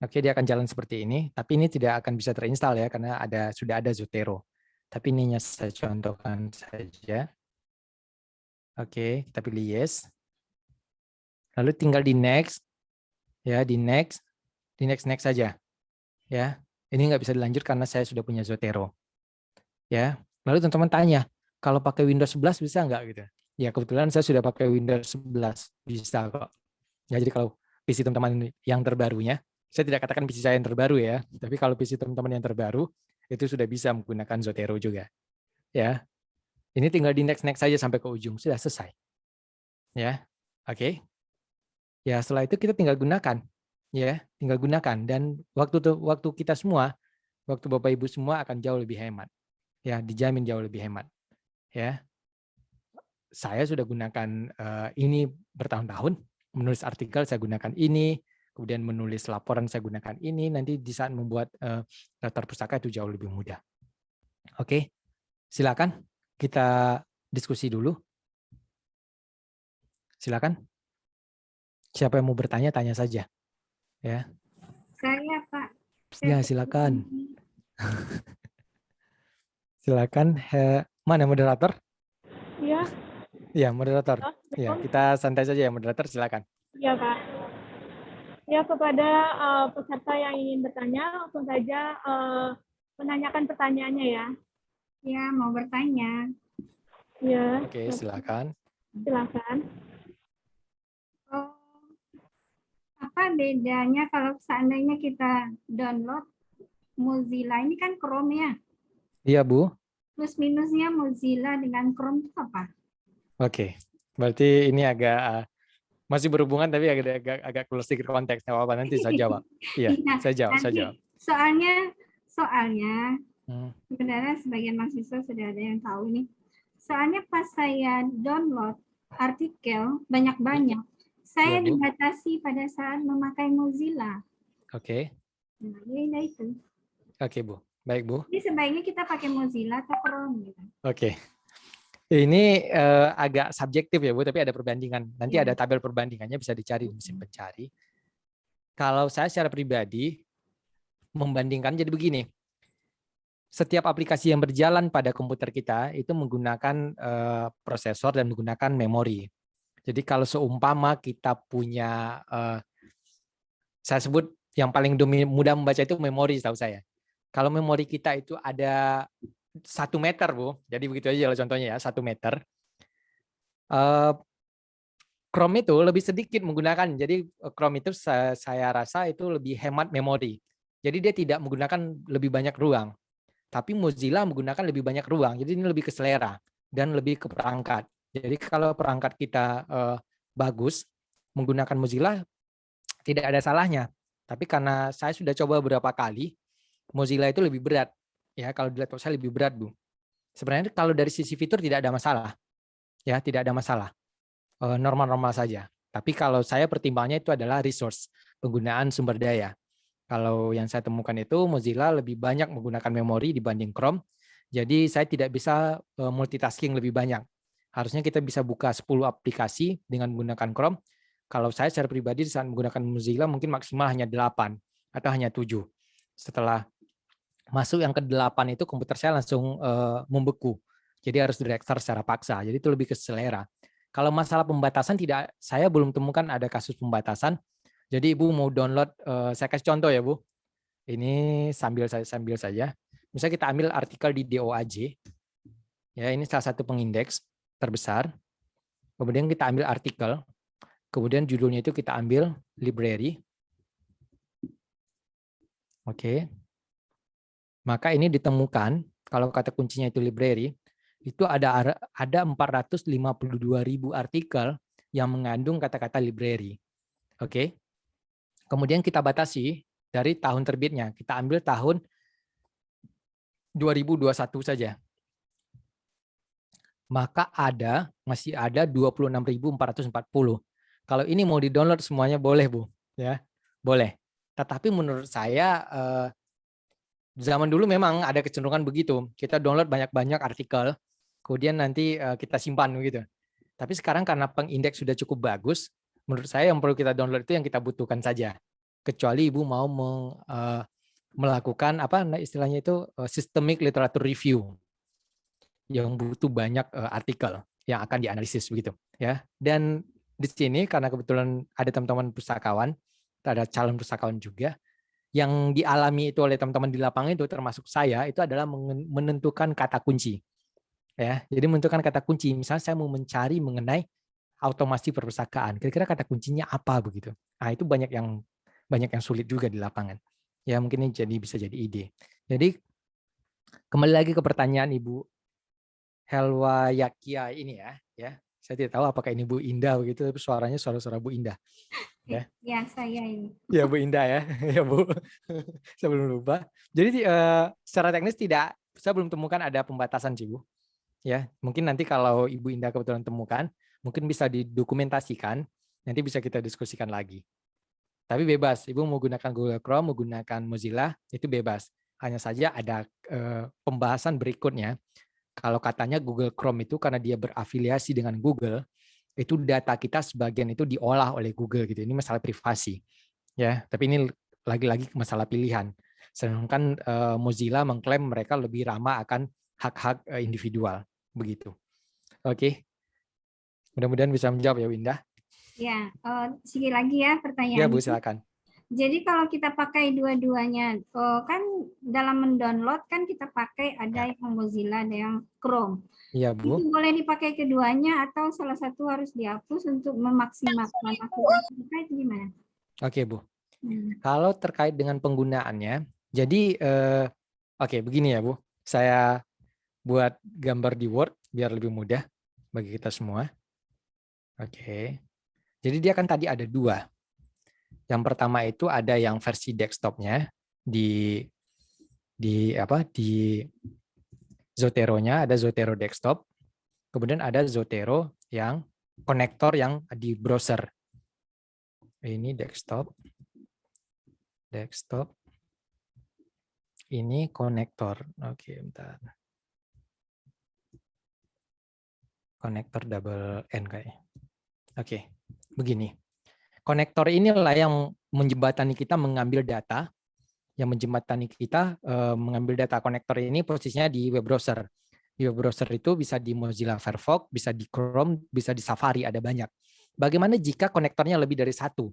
Oke, dia akan jalan seperti ini, tapi ini tidak akan bisa terinstall ya, karena sudah ada Zotero. Tapi ininya saya contohkan saja. Oke, kita pilih yes. Lalu tinggal di next, ya di next saja. Ya, ini nggak bisa dilanjut karena saya sudah punya Zotero. Ya, lalu teman-teman tanya, kalau pakai Windows 11 bisa nggak gitu? Ya kebetulan saya sudah pakai Windows 11, bisa kok. Ya, jadi kalau PC teman-teman yang terbarunya, saya tidak katakan PC saya yang terbaru ya, tapi kalau PC teman-teman yang terbaru itu sudah bisa menggunakan Zotero juga. Ya, ini tinggal di next saja sampai ke ujung, sudah selesai. Ya, oke. Ya setelah itu kita tinggal gunakan, ya tinggal gunakan dan waktu kita semua, waktu Bapak Ibu semua akan jauh lebih hemat. Ya, dijamin jauh lebih hemat. Ya, saya sudah gunakan ini bertahun-tahun, menulis artikel saya gunakan ini. Kemudian menulis laporan saya gunakan ini, nanti di saat membuat daftar pustaka itu jauh lebih mudah. Oke, silakan kita diskusi dulu. Silakan. Siapa yang mau bertanya, tanya saja. Ya.
Saya, Pak.
Ya, silakan. Silakan. Mana moderator?
Iya.
Ya, moderator. Ya, kita santai saja ya, moderator. Silakan.
Iya, Pak. Ya, kepada peserta yang ingin bertanya, langsung saja menanyakan pertanyaannya ya.
Ya, mau bertanya.
Ya.
Oke, silakan.
Silakan.
Oh, apa bedanya kalau seandainya kita download Mozilla, ini kan Chrome ya?
Iya, Bu.
Plus minusnya Mozilla dengan Chrome itu apa?
Oke, berarti ini agak masih berhubungan tapi agak keluar sedikit konteks. Apa nanti saya jawab. Iya, saya jawab.
Soalnya sebenarnya sebagian mahasiswa sudah ada yang tahu nih. Soalnya pas saya download artikel banyak-banyak, saya
Bu.
dibatasi pada saat memakai Mozilla.
Oke.
Nah, ini itu.
Oke, Bu. Baik, Bu.
Jadi sebaiknya kita pakai Mozilla atau Chrome gitu.
Oke. Ini agak subjektif ya, Bu, tapi ada perbandingan. Nanti ada tabel perbandingannya, bisa dicari di mesin pencari. Kalau saya secara pribadi membandingkan jadi begini. Setiap aplikasi yang berjalan pada komputer kita itu menggunakan prosesor dan menggunakan memori. Jadi kalau seumpama kita punya, saya sebut yang paling mudah membaca itu memori, setahu saya. Kalau memori kita itu ada 1 meter, Bu. Jadi begitu aja contohnya ya, 1 meter. Chrome itu lebih sedikit menggunakan. Jadi Chrome itu saya rasa itu lebih hemat memori. Jadi dia tidak menggunakan lebih banyak ruang. Tapi Mozilla menggunakan lebih banyak ruang. Jadi ini lebih ke selera dan lebih ke perangkat. Jadi kalau perangkat kita bagus, menggunakan Mozilla tidak ada salahnya. Tapi karena saya sudah coba beberapa kali, Mozilla itu lebih berat. Ya, kalau di laptop saya lebih berat, Bu. Sebenarnya kalau dari sisi fitur tidak ada masalah. Ya, tidak ada masalah. Normal-normal saja. Tapi kalau saya pertimbangannya itu adalah resource, penggunaan sumber daya. Kalau yang saya temukan itu Mozilla lebih banyak menggunakan memori dibanding Chrome. Jadi saya tidak bisa multitasking lebih banyak. Harusnya kita bisa buka 10 aplikasi dengan menggunakan Chrome. Kalau saya secara pribadi saat menggunakan Mozilla mungkin maksimal hanya 8 atau hanya 7. Setelah masuk yang ke-8 itu komputer saya langsung membeku. Jadi harus di-restart secara paksa. Jadi itu lebih ke selera. Kalau masalah pembatasan saya belum temukan ada kasus pembatasan. Jadi Ibu mau download, saya kasih contoh ya Bu. Ini sambil saja. Misalnya kita ambil artikel di DOAJ. Ya, ini salah satu pengindeks terbesar. Kemudian kita ambil artikel. Kemudian judulnya itu kita ambil library. Oke. Maka ini ditemukan kalau kata kuncinya itu library, itu ada 452.000 artikel yang mengandung kata-kata library. Oke. Kemudian kita batasi dari tahun terbitnya. Kita ambil tahun 2021 saja. Maka masih ada 26.440. Kalau ini mau di-download semuanya boleh, Bu, ya. Boleh. Tetapi menurut saya zaman dulu memang ada kecenderungan begitu. Kita download banyak-banyak artikel, kemudian nanti kita simpan begitu. Tapi sekarang karena pengindeks sudah cukup bagus, menurut saya yang perlu kita download itu yang kita butuhkan saja. Kecuali Ibu mau melakukan apa istilahnya itu systemic literature review yang butuh banyak artikel yang akan dianalisis begitu ya. Dan di sini karena kebetulan ada teman-teman pustakawan, ada calon pustakawan juga, yang dialami itu oleh teman-teman di lapangan itu termasuk saya itu adalah menentukan kata kunci. Ya, jadi menentukan kata kunci. Misalnya saya mau mencari mengenai automasi perpustakaan, kira-kira kata kuncinya apa begitu. Nah, itu banyak yang sulit juga di lapangan. Ya, mungkin ini bisa jadi ide. Jadi kembali lagi ke pertanyaan Ibu Helwa Yakia ini ya. Saya tidak tahu apakah ini Bu Indah begitu, tapi suaranya suara Bu Indah. Ya.
Ya, saya ini.
Ya Bu Indah ya. Ya Bu. Saya belum lupa. Jadi secara teknis saya belum temukan ada pembatasan sih Bu. Ya, mungkin nanti kalau Ibu Indah kebetulan temukan, mungkin bisa didokumentasikan, nanti bisa kita diskusikan lagi. Tapi bebas, Ibu mau gunakan Google Chrome, mau gunakan Mozilla, itu bebas. Hanya saja ada pembahasan berikutnya. Kalau katanya Google Chrome itu karena dia berafiliasi dengan Google, itu data kita sebagian itu diolah oleh Google gitu. Ini masalah privasi. Ya, tapi ini lagi-lagi masalah pilihan. Sedangkan Mozilla mengklaim mereka lebih ramah akan hak-hak individual begitu. Oke. Mudah-mudahan bisa menjawab ya Winda.
Ya, sekali lagi ya pertanyaannya.
Ya Bu, silakan.
Jadi kalau kita pakai dua-duanya, kan dalam mendownload kan kita pakai ada yang Mozilla, ada yang Chrome.
Iya Bu.
Itu boleh dipakai keduanya atau salah satu harus dihapus untuk memaksimalkan aktivitas kita, itu gimana?
Oke Bu. Kalau terkait dengan penggunaannya, jadi oke begini ya Bu. Saya buat gambar di Word biar lebih mudah bagi kita semua. Oke. Jadi dia kan tadi ada dua. Yang pertama itu ada yang versi desktopnya di Zotero-nya, ada Zotero desktop. Kemudian ada Zotero yang konektor yang di browser. Ini desktop. Ini konektor. Oke, bentar. Konektor double N kayaknya. Oke, begini. Konektor inilah yang menjembatani kita mengambil data, mengambil data. Konektor ini posisinya di web browser. Di web browser itu bisa di Mozilla Firefox, bisa di Chrome, bisa di Safari, ada banyak. Bagaimana jika konektornya lebih dari satu?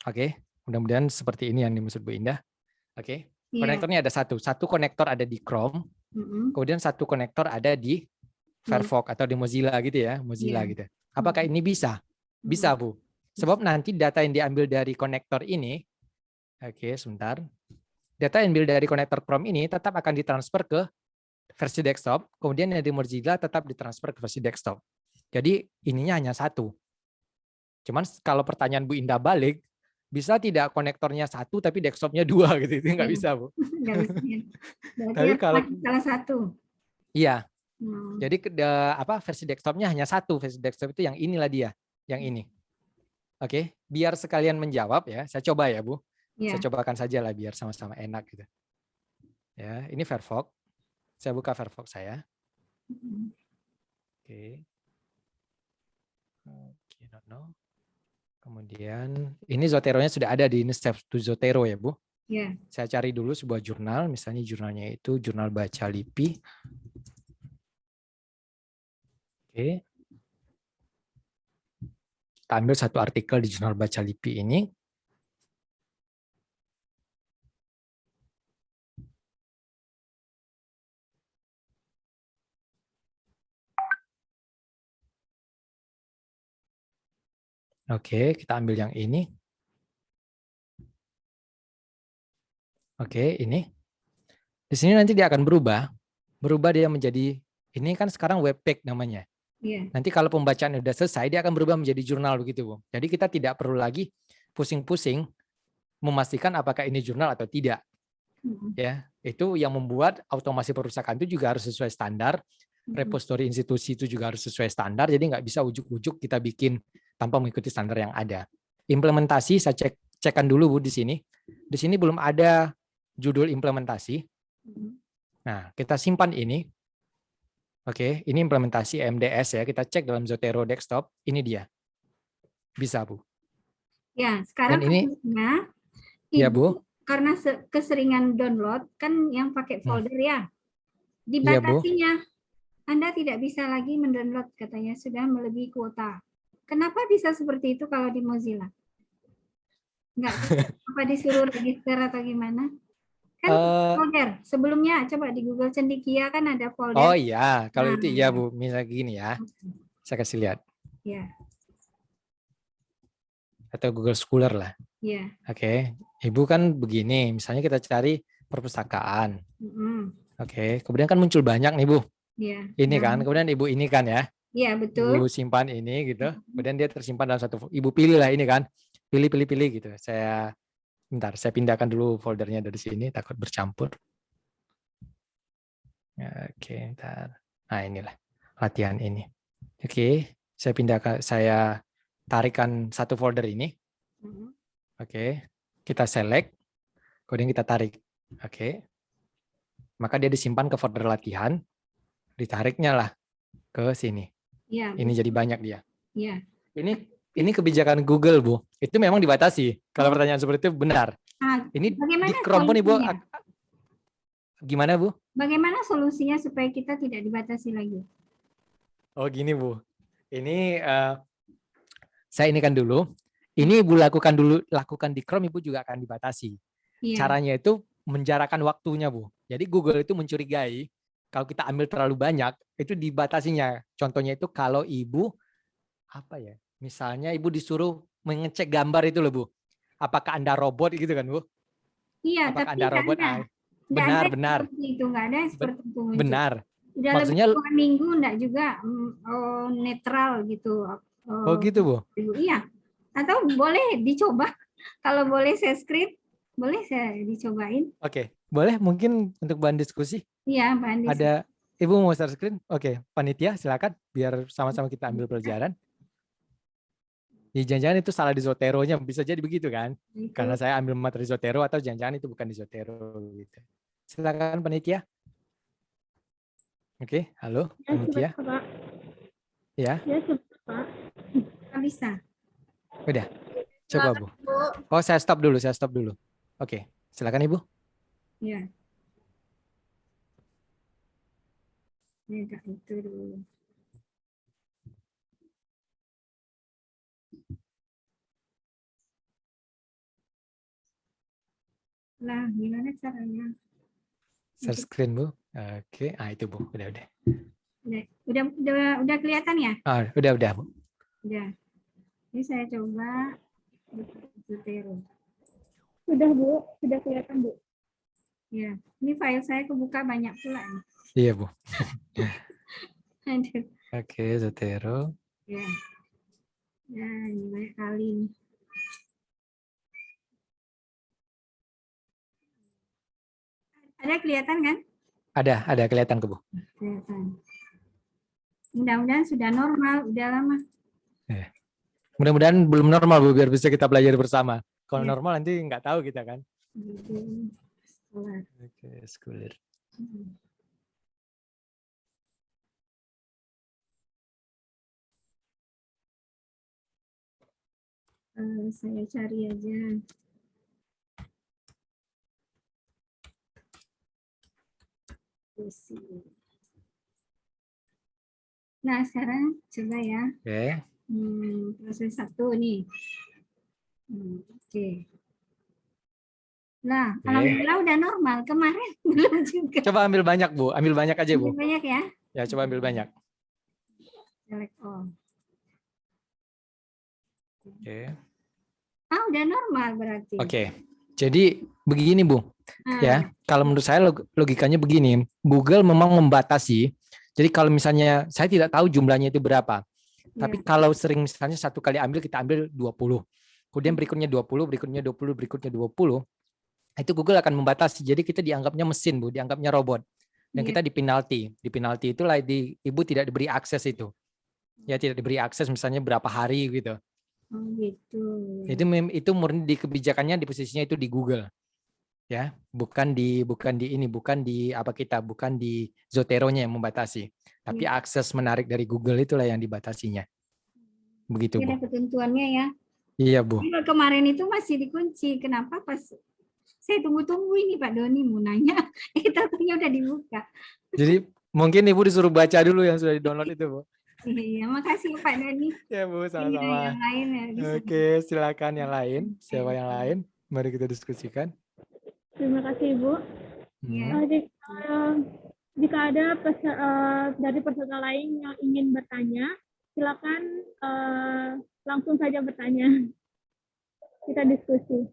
Oke, mudah-mudahan seperti ini yang dimaksud Bu Indah. Oke, konektornya ada satu. Satu konektor ada di Chrome, kemudian satu konektor ada di Firefox atau di Mozilla gitu ya, Mozilla gitu. Apakah ini bisa? Bisa Bu. Sebab nanti data yang diambil dari konektor ini, oke sebentar, data yang diambil dari konektor Chrome ini tetap akan ditransfer ke versi desktop, kemudian yang di Mozilla tetap ditransfer ke versi desktop. Jadi ininya hanya satu. Cuman kalau pertanyaan Bu Indah balik, bisa tidak konektornya satu tapi desktopnya dua gitu? Itu nggak bisa Bu.
Nggak bisa.
Tapi kalau
salah satu.
Iya. Jadi versi desktopnya hanya satu, versi desktop itu yang inilah dia, yang ini. Oke, biar sekalian menjawab ya. Saya coba ya, Bu. Saya cobakan saja lah biar sama-sama enak gitu. Ya, ini Firefox. Saya buka Firefox saya. Oke. Kemudian ini Zotero-nya sudah ada di Step to Zotero ya, Bu.
Iya.
Saya cari dulu sebuah jurnal, misalnya jurnalnya itu Jurnal Baca LIPI. Oke. Kita ambil satu artikel di Jurnal Baca LIPI ini. Oke, kita ambil yang ini. Oke, ini. Di sini nanti dia akan berubah. Berubah dia menjadi, ini kan sekarang webpack namanya.
Iya.
Nanti kalau pembacaan sudah selesai, dia akan berubah menjadi jurnal begitu, Bu. Jadi kita tidak perlu lagi pusing-pusing memastikan apakah ini jurnal atau tidak. Ya, itu yang membuat otomasi perpustakaan itu juga harus sesuai standar. Repository institusi itu juga harus sesuai standar. Jadi nggak bisa ujuk-ujuk kita bikin tanpa mengikuti standar yang ada. Implementasi saya cekkan dulu, Bu, di sini. Di sini belum ada judul implementasi. Nah, kita simpan ini. Oke, ini implementasi MDS ya. Kita cek dalam Zotero desktop. Ini dia. Bisa, Bu.
Ya, sekarang
Dan ini, ya, Bu.
Karena keseringan download, kan yang pakai folder ya.
Iya, Bu.
Dibatasinya. Anda tidak bisa lagi mendownload, katanya sudah melebihi kuota. Kenapa bisa seperti itu kalau di Mozilla? Enggak, apa disuruh register atau gimana? Kan folder sebelumnya, coba di Google Cendekia kan ada folder.
Oh iya, kalau itu iya, Bu. Misalnya gini ya, saya kasih lihat.
Ya.
Atau Google Scholar lah.
Iya.
Oke, Ibu kan begini, misalnya kita cari perpustakaan. Oke, kemudian kan muncul banyak nih, Bu.
Iya.
Ini kan, kemudian Ibu ini kan ya.
Iya, betul.
Ibu simpan ini gitu, kemudian dia tersimpan dalam satu, Ibu pilih lah ini kan. Pilih gitu. Bentar, saya pindahkan dulu foldernya dari sini, takut bercampur. Oke, bentar. Nah, inilah latihan ini. Oke, saya tarikan satu folder ini. Oke, kita select, kemudian kita tarik. Oke, maka dia disimpan ke folder latihan, ditariknya lah ke sini.
Ya,
ini jadi banyak dia.
Ya.
Ini kebijakan Google, Bu. Itu memang dibatasi. Kalau pertanyaan seperti itu benar. Ini di Chrome pun, Ibu. Gimana, Bu?
Bagaimana solusinya supaya kita tidak dibatasi lagi?
Oh, gini, Bu. Ini saya ini kan dulu. Ini Ibu lakukan di Chrome, Ibu juga akan dibatasi.
Iya.
Caranya itu menjarakan waktunya, Bu. Jadi Google itu mencurigai kalau kita ambil terlalu banyak, itu dibatasinya. Contohnya itu kalau Ibu misalnya Ibu disuruh mengecek gambar itu loh, Bu. Apakah Anda robot gitu kan, Bu?
Iya,
apakah
tapi
Anda robot? Benar.
Itu nggak ada seperti itu.
Benar.
Udah
maksudnya
lebih 2 minggu enggak juga netral gitu.
Oh gitu, Bu.
Iya. Atau boleh dicoba. Kalau boleh saya script, boleh saya dicobain.
Oke, boleh mungkin untuk bahan diskusi.
Iya, bahan diskusi.
Ada Ibu mau share screen? Oke, panitia silakan biar sama-sama kita ambil pelajaran. Jangan-jangan itu salah di Zotero-nya, bisa jadi begitu kan? Itu. Karena saya ambil materi Zotero atau jangan-jangan itu bukan di Zotero gitu. Silakan panitia. Oke, halo panitia. Ya.
Ya, Pak.
Bisa.
Udah. Coba, Bu. Oh, saya stop dulu. Oke, silakan Ibu.
Ya. Enggak itu dulu. Nah, gimana caranya?
Share screen, Bu. Oke, itu, Bu. Udah.
Udah kelihatan ya?
Udah, Bu.
Udah. Ini saya coba Zotero.
Sudah, Bu. Sudah kelihatan, Bu.
Ya, ini file saya kebuka banyak pula.
Iya, Bu.
Aduh.
Oke, Zotero.
Ya. Ya, ini banyak kali nih. Ada kelihatan kan?
Ada kelihatan ke, Bu.
Kelihatan. Mudah-mudahan sudah normal, udah lama.
Mudah-mudahan belum normal, Bu, biar bisa kita belajar bersama. Kalau normal nanti nggak tahu kita kan. Oke, Scholar.
Saya cari aja. Nah, sekarang coba ya.
Oke.
Proses 1 nih. Oke. Nah, alhamdulillah udah normal. Kemarin belum juga.
Coba ambil banyak, Bu. Ambil banyak aja, Bu.
Ambil banyak ya.
Ya, coba ambil banyak.
Select all.
Oke.
Udah normal berarti.
Oke. Jadi begini, Bu. Ya, kalau menurut saya logikanya begini. Google memang membatasi. Jadi kalau misalnya saya tidak tahu jumlahnya itu berapa. Tapi kalau sering misalnya satu kali ambil kita ambil 20. Kemudian berikutnya 20, berikutnya 20, berikutnya 20. Itu Google akan membatasi. Jadi kita dianggapnya mesin, Bu, dianggapnya robot. Dan kita dipenalti. Dipenalti itulah Ibu tidak diberi akses itu. Ya, tidak diberi akses misalnya berapa hari gitu.
Oh gitu.
Itu murni di kebijakannya di posisinya itu di Google. Ya, bukan di Zotero-nya yang membatasi. Tapi akses menarik dari Google itulah yang dibatasinya. Begitu, Bu.
Ada ketentuannya ya.
Iya, Bu.
Kemarin itu masih dikunci. Kenapa pas saya tunggu-tunggu ini Pak Doni mau nanya, ternyata udah dibuka.
Jadi mungkin Ibu disuruh baca dulu yang sudah di-download itu, Bu.
Iya, makasih Pak Doni.
Ya, Bu, sama-sama.
Yang lain ya,
Oke, silakan yang lain. Siapa yang lain? Mari kita diskusikan.
Terima kasih, Ibu. Jika ada dari peserta lain yang ingin bertanya, silakan langsung saja bertanya. Kita diskusi.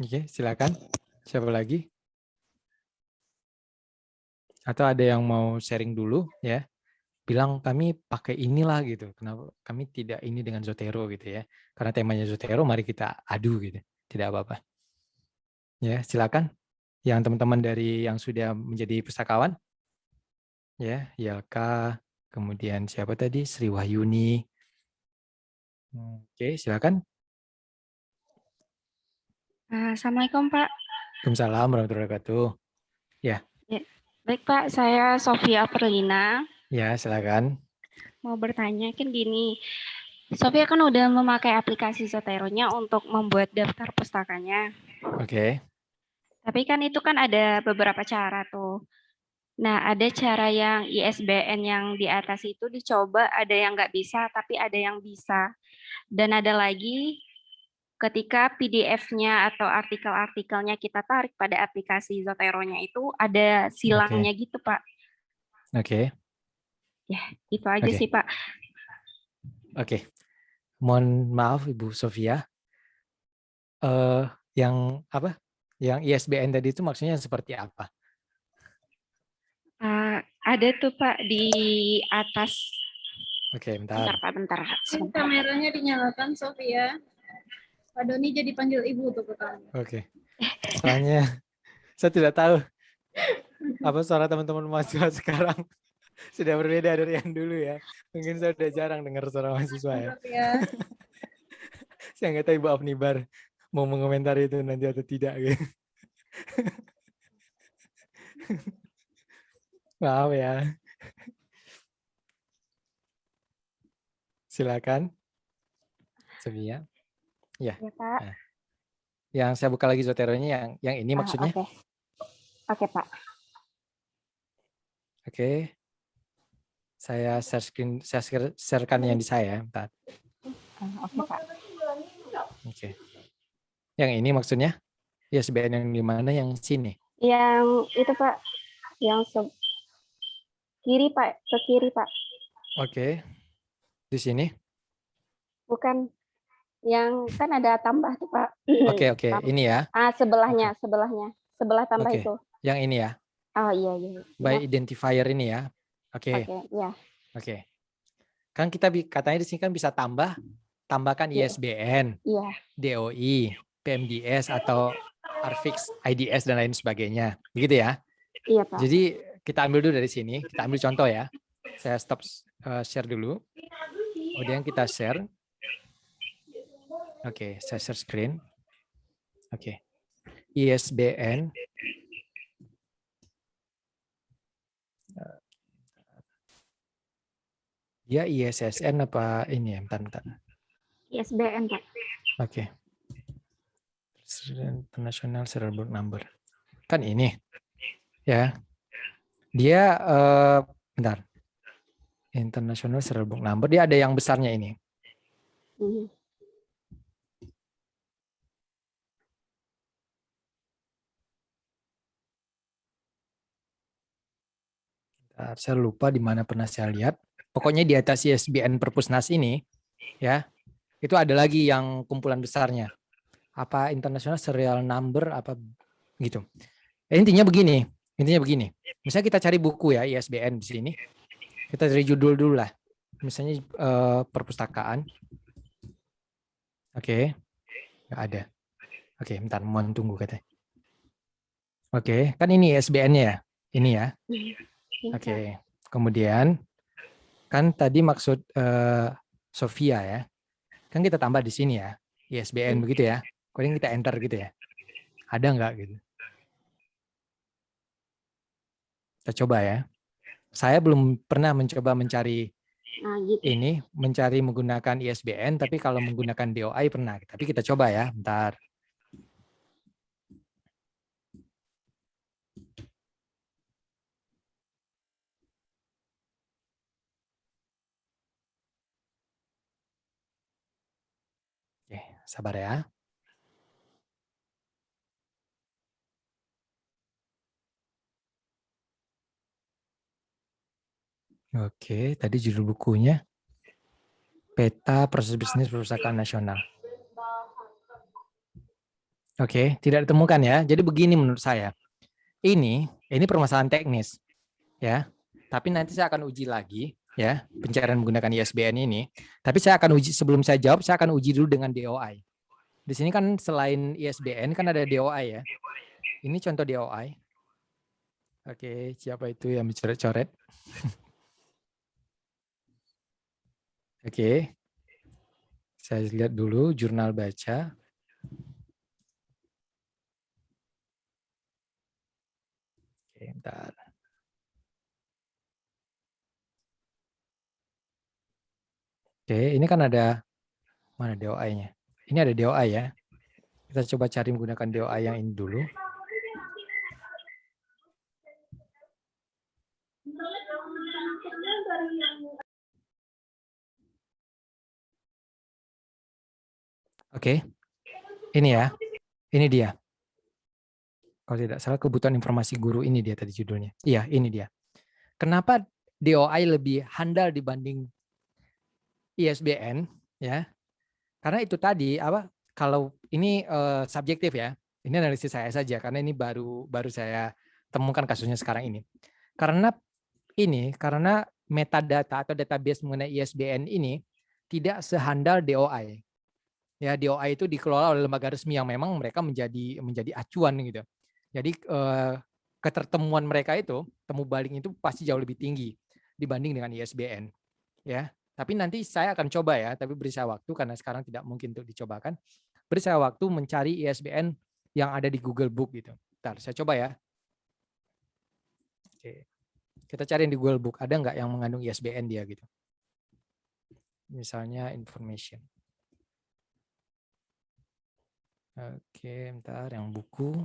Oke, silakan. Siapa lagi? Atau ada yang mau sharing dulu ya? Bilang kami pakai inilah gitu. Kenapa kami tidak ini dengan Zotero gitu ya? Karena temanya Zotero, mari kita adu gitu. Tidak apa-apa. Ya, silakan. Yang teman-teman dari yang sudah menjadi pustakawan. Ya, Yelka, kemudian siapa tadi? Sri Wahyuni. Oke, silakan.
Assalamualaikum, Pak.
Waalaikumsalam warahmatullahi wabarakatuh. Ya.
Baik, Pak. Saya Sofia Perlina.
Ya, silakan.
Mau bertanya, kan gini. Sofia kan udah memakai aplikasi Zotero-nya untuk membuat daftar pustakanya.
Oke.
Tapi kan itu kan ada beberapa cara tuh. Nah, ada cara yang ISBN yang di atas itu dicoba, ada yang nggak bisa, tapi ada yang bisa. Dan ada lagi ketika PDF-nya atau artikel-artikelnya kita tarik pada aplikasi Zotero-nya itu ada silangnya gitu, Pak.
Oke.
Ya, itu aja sih, Pak.
Oke. Mohon maaf Ibu Sofia. Yang apa? Yang ISBN tadi itu maksudnya seperti apa?
Ada tuh Pak di atas.
Oke, bentar.
Bentar.
Kameranya dinyalakan, Sofia. Pak Doni jadi panggil ibu tuh pertama.
Oke. Soalnya saya tidak tahu apa suara teman-teman mahasiswa sekarang sudah berbeda dari yang dulu ya. Mungkin saya sudah jarang dengar suara mahasiswa ya. Saya nggak tahu Ibu Afnibar mau mengomentari itu nanti atau tidak gitu. Maaf ya. Silakan. Sofia. Ya.
Ya, Pak.
Nah, yang saya buka lagi Zotero-nya yang ini maksudnya.
Oke, Pak.
Oke. Saya share-kan yang di saya, bentar.
Oke, Pak.
Oke. Yang ini maksudnya? ISBN yang di mana? Yang sini?
Yang itu, Pak. Yang kiri, Pak. Ke kiri, Pak.
Oke. Di sini?
Bukan. Yang kan ada tambah tuh, Pak.
Oke. Ini ya.
Sebelahnya. Sebelah tambah itu.
Yang ini ya?
Oh, iya.
By identifier ini ya? Oke.
Iya.
Oke. Kan kita katanya di sini kan bisa tambahkan ISBN, DOI, PMDS atau Arfix, IDS dan lain sebagainya. Begitu ya?
Iya, Pak.
Jadi kita ambil dulu dari sini, kita ambil contoh ya. Saya stop share dulu. Kemudian kita share. Oke, saya share screen. Oke. ISBN. Dia ISSN apa ini ya? Bentar.
ISBN, Pak.
Oke. International Serial Book Number. Kan ini. Ya. Dia bentar. International Serial Book Number. Dia ada yang besarnya ini. Saya lupa di mana pernah saya lihat. Pokoknya di atas ISBN Perpusnas ini, ya, Itu ada lagi yang kumpulan besarnya. Apa international serial number apa gitu. Intinya begini. Misalnya kita cari buku ya ISBN di sini. Kita cari judul dulu lah. Misalnya perpustakaan. Oke. Nggak ada. Oke, bentar, mohon tunggu katanya. Oke, kan ini ISBN-nya ya? Ini ya. Oke, kemudian kan tadi maksud Sofia ya. Kan kita tambah di sini ya, ISBN begitu ya. Kemudian kita enter gitu ya. Ada nggak gitu? Kita coba ya. Saya belum pernah mencoba mencari ini, mencari menggunakan ISBN, tapi kalau menggunakan DOI pernah. Tapi kita coba ya, bentar. Oke, sabar ya. Oke, tadi judul bukunya Peta Proses Bisnis Perpustakaan Nasional. Oke, tidak ditemukan ya. Jadi begini menurut saya. Ini permasalahan teknis ya. Tapi nanti saya akan uji lagi ya, pencarian menggunakan ISBN ini. Tapi saya akan uji, sebelum saya jawab, saya akan uji dulu dengan DOI. Di sini kan selain ISBN kan ada DOI ya. Ini contoh DOI. Oke, siapa itu yang mencoret-coret? Oke. Saya lihat dulu jurnal baca. Oke, bentar. Oke, ini kan ada mana DOI-nya? Ini ada DOI ya. Kita coba cari menggunakan DOI yang ini dulu. Oke, ini ya, ini dia. Kalau tidak salah kebutuhan informasi guru ini dia tadi judulnya. Iya, ini dia. Kenapa DOI lebih handal dibanding ISBN? Ya, karena itu tadi apa? Kalau ini subjektif ya. Ini analisis saya saja karena ini baru saya temukan kasusnya sekarang ini. Karena metadata atau database mengenai ISBN ini tidak sehandal DOI. Ya, DOI itu dikelola oleh lembaga resmi yang memang mereka menjadi acuan gitu. Jadi ketertemuan mereka itu, temu baling itu pasti jauh lebih tinggi dibanding dengan ISBN. Ya, tapi nanti saya akan coba ya, tapi beri saya waktu karena sekarang tidak mungkin untuk dicobakan. Beri saya waktu mencari ISBN yang ada di Google Book gitu. Bentar, saya coba ya. Oke. Kita cari di Google Book, ada nggak yang mengandung ISBN dia gitu. Misalnya information. Oke, bentar, yang buku.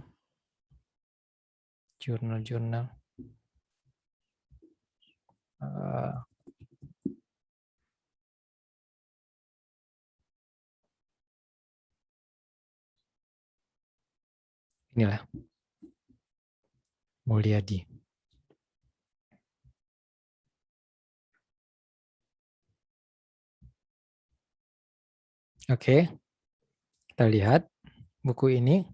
Jurnal-jurnal. Inilah. Mulyadi. Oke. Kita lihat buku ini.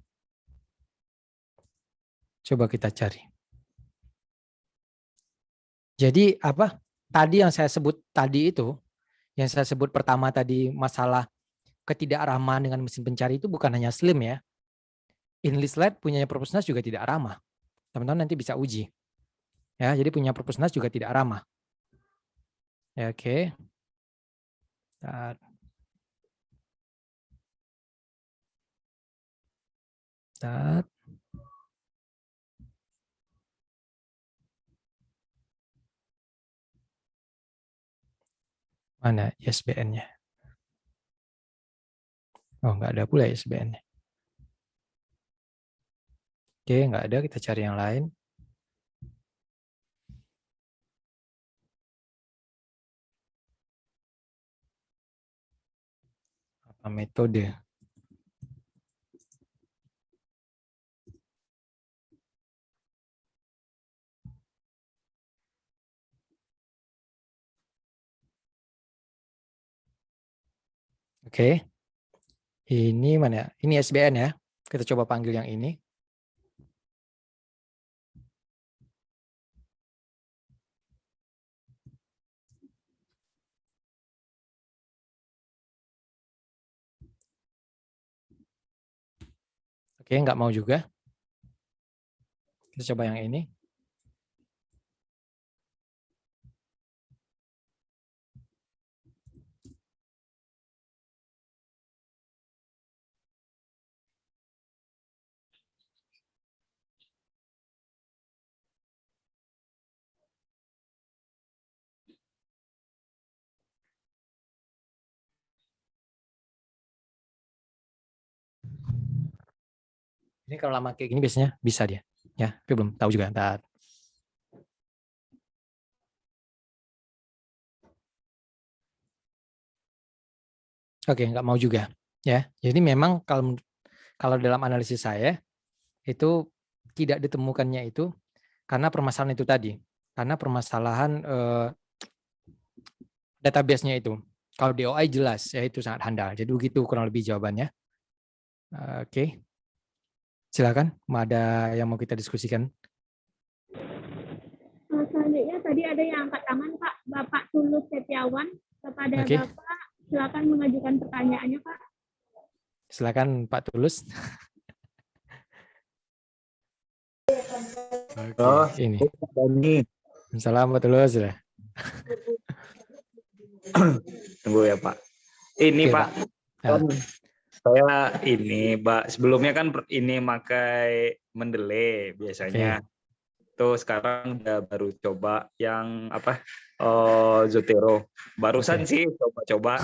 Coba kita cari. Jadi apa? Tadi yang saya sebut tadi itu, yang saya sebut pertama tadi masalah ketidakramahan dengan mesin pencari itu bukan hanya Slim ya. Enlistlet punyanya Perpusnas juga tidak ramah. Teman-teman nanti bisa uji. Ya, jadi punya Perpusnas juga tidak ramah. Ya, oke. Bentar. Mana ISBN-nya? Oh, nggak ada pula ISBN-nya. Oke, nggak ada. Kita cari yang lain. Apa metode? Oke. Ini mana? Ini ISBN ya. Kita coba panggil yang ini. Oke, nggak mau juga. Kita coba yang ini. Ini kalau lama kayak gini biasanya bisa dia. Ya, tapi belum tahu juga. Ntar. Oke, nggak mau juga. Ya, jadi memang kalau dalam analisis saya itu tidak ditemukannya itu karena permasalahan itu tadi. Karena permasalahan database-nya itu. Kalau DOI jelas, ya itu sangat handal. Jadi begitu kurang lebih jawabannya. Oke. Silakan, ada yang mau kita diskusikan?
Selanjutnya tadi ada yang angkat tangan, Pak. Bapak Tulus Setiawan. Kepada
Oke.
Bapak, silakan mengajukan pertanyaannya, Pak.
Silakan Pak Tulus. Oke, ini. Assalamualaikum Pak Tulus.
Tunggu ya Pak. Ini
Oke,
Pak. Saya ini Pak. Sebelumnya kan ini pakai Mendeley biasanya. Tuh sekarang udah baru coba yang apa? Zotero. Barusan sih coba-coba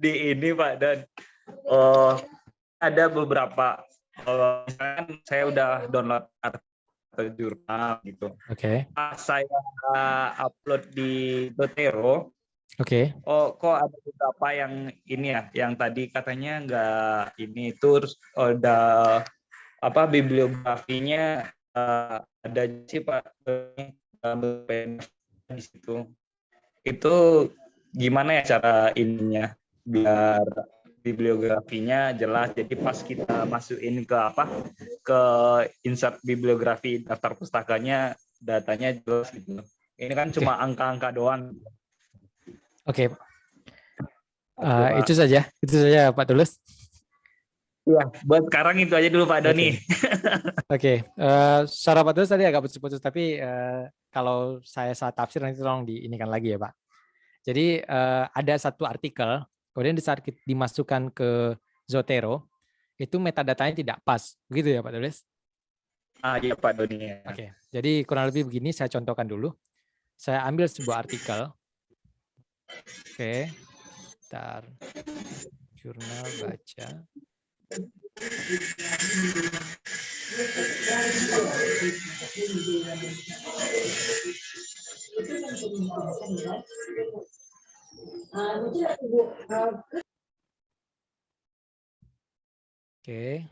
di ini Pak, dan ada beberapa misalkan saya udah download artikel jurnal gitu. Pas saya upload di Zotero, kok ada beberapa yang ini ya, yang tadi katanya nggak ini, terus udah apa bibliografinya ada sih Pak di situ. Itu gimana ya cara ininya biar bibliografinya jelas, jadi pas kita masukin ke apa, ke insert bibliografi daftar pustakanya datanya jelas gitu. Ini kan cuma angka-angka doang.
Oke. Itu saja Pak Tulus.
Ya, buat sekarang itu aja dulu Pak Doni.
Oke. Suara Pak Tulus tadi agak putus-putus, tapi kalau saya salah tafsir nanti tolong diinikan lagi ya Pak. Jadi ada satu artikel, kemudian di saat dimasukkan ke Zotero, itu metadatanya tidak pas. Begitu ya Pak Tulus?
Iya Pak Doni. Ya.
Oke, jadi kurang lebih begini, saya contohkan dulu. Saya ambil sebuah artikel. Oke, bentar. Jurnal baca. Oke.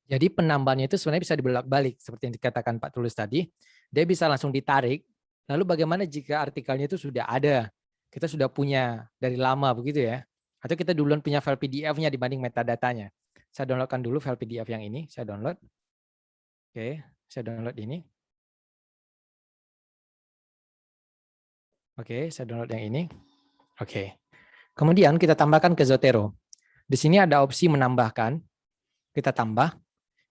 Jadi penambahannya itu sebenarnya bisa dibolak-balik seperti yang dikatakan Pak Tulus tadi. Dia bisa langsung ditarik. Lalu bagaimana jika artikelnya itu sudah ada? Kita sudah punya dari lama begitu ya. Atau kita duluan punya file PDF-nya dibanding metadatanya. Saya downloadkan dulu file PDF yang ini. Saya download. Oke, saya download ini. Oke, saya download yang ini. Oke. Kemudian kita tambahkan ke Zotero. Di sini ada opsi menambahkan. Kita tambah.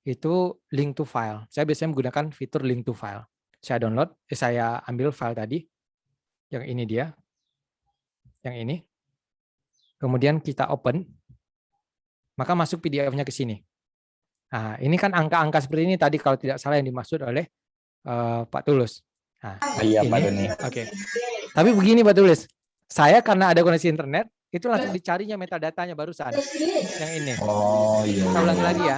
Itu link to file. Saya biasanya menggunakan fitur link to file. Saya download, saya ambil file tadi. Yang ini dia. Yang ini. Kemudian kita open. Maka masuk PDF-nya ke sini. Nah, ini kan angka-angka seperti ini tadi kalau tidak salah yang dimaksud oleh Pak Tulus. Nah,
iya
ini.
Pak Doni.
Oke. Tapi begini Pak Tulus. Saya karena ada koneksi internet, itu langsung dicarinya metadatanya barusan. Yang ini.
Oh iya.
Saya ulangi lagi ya.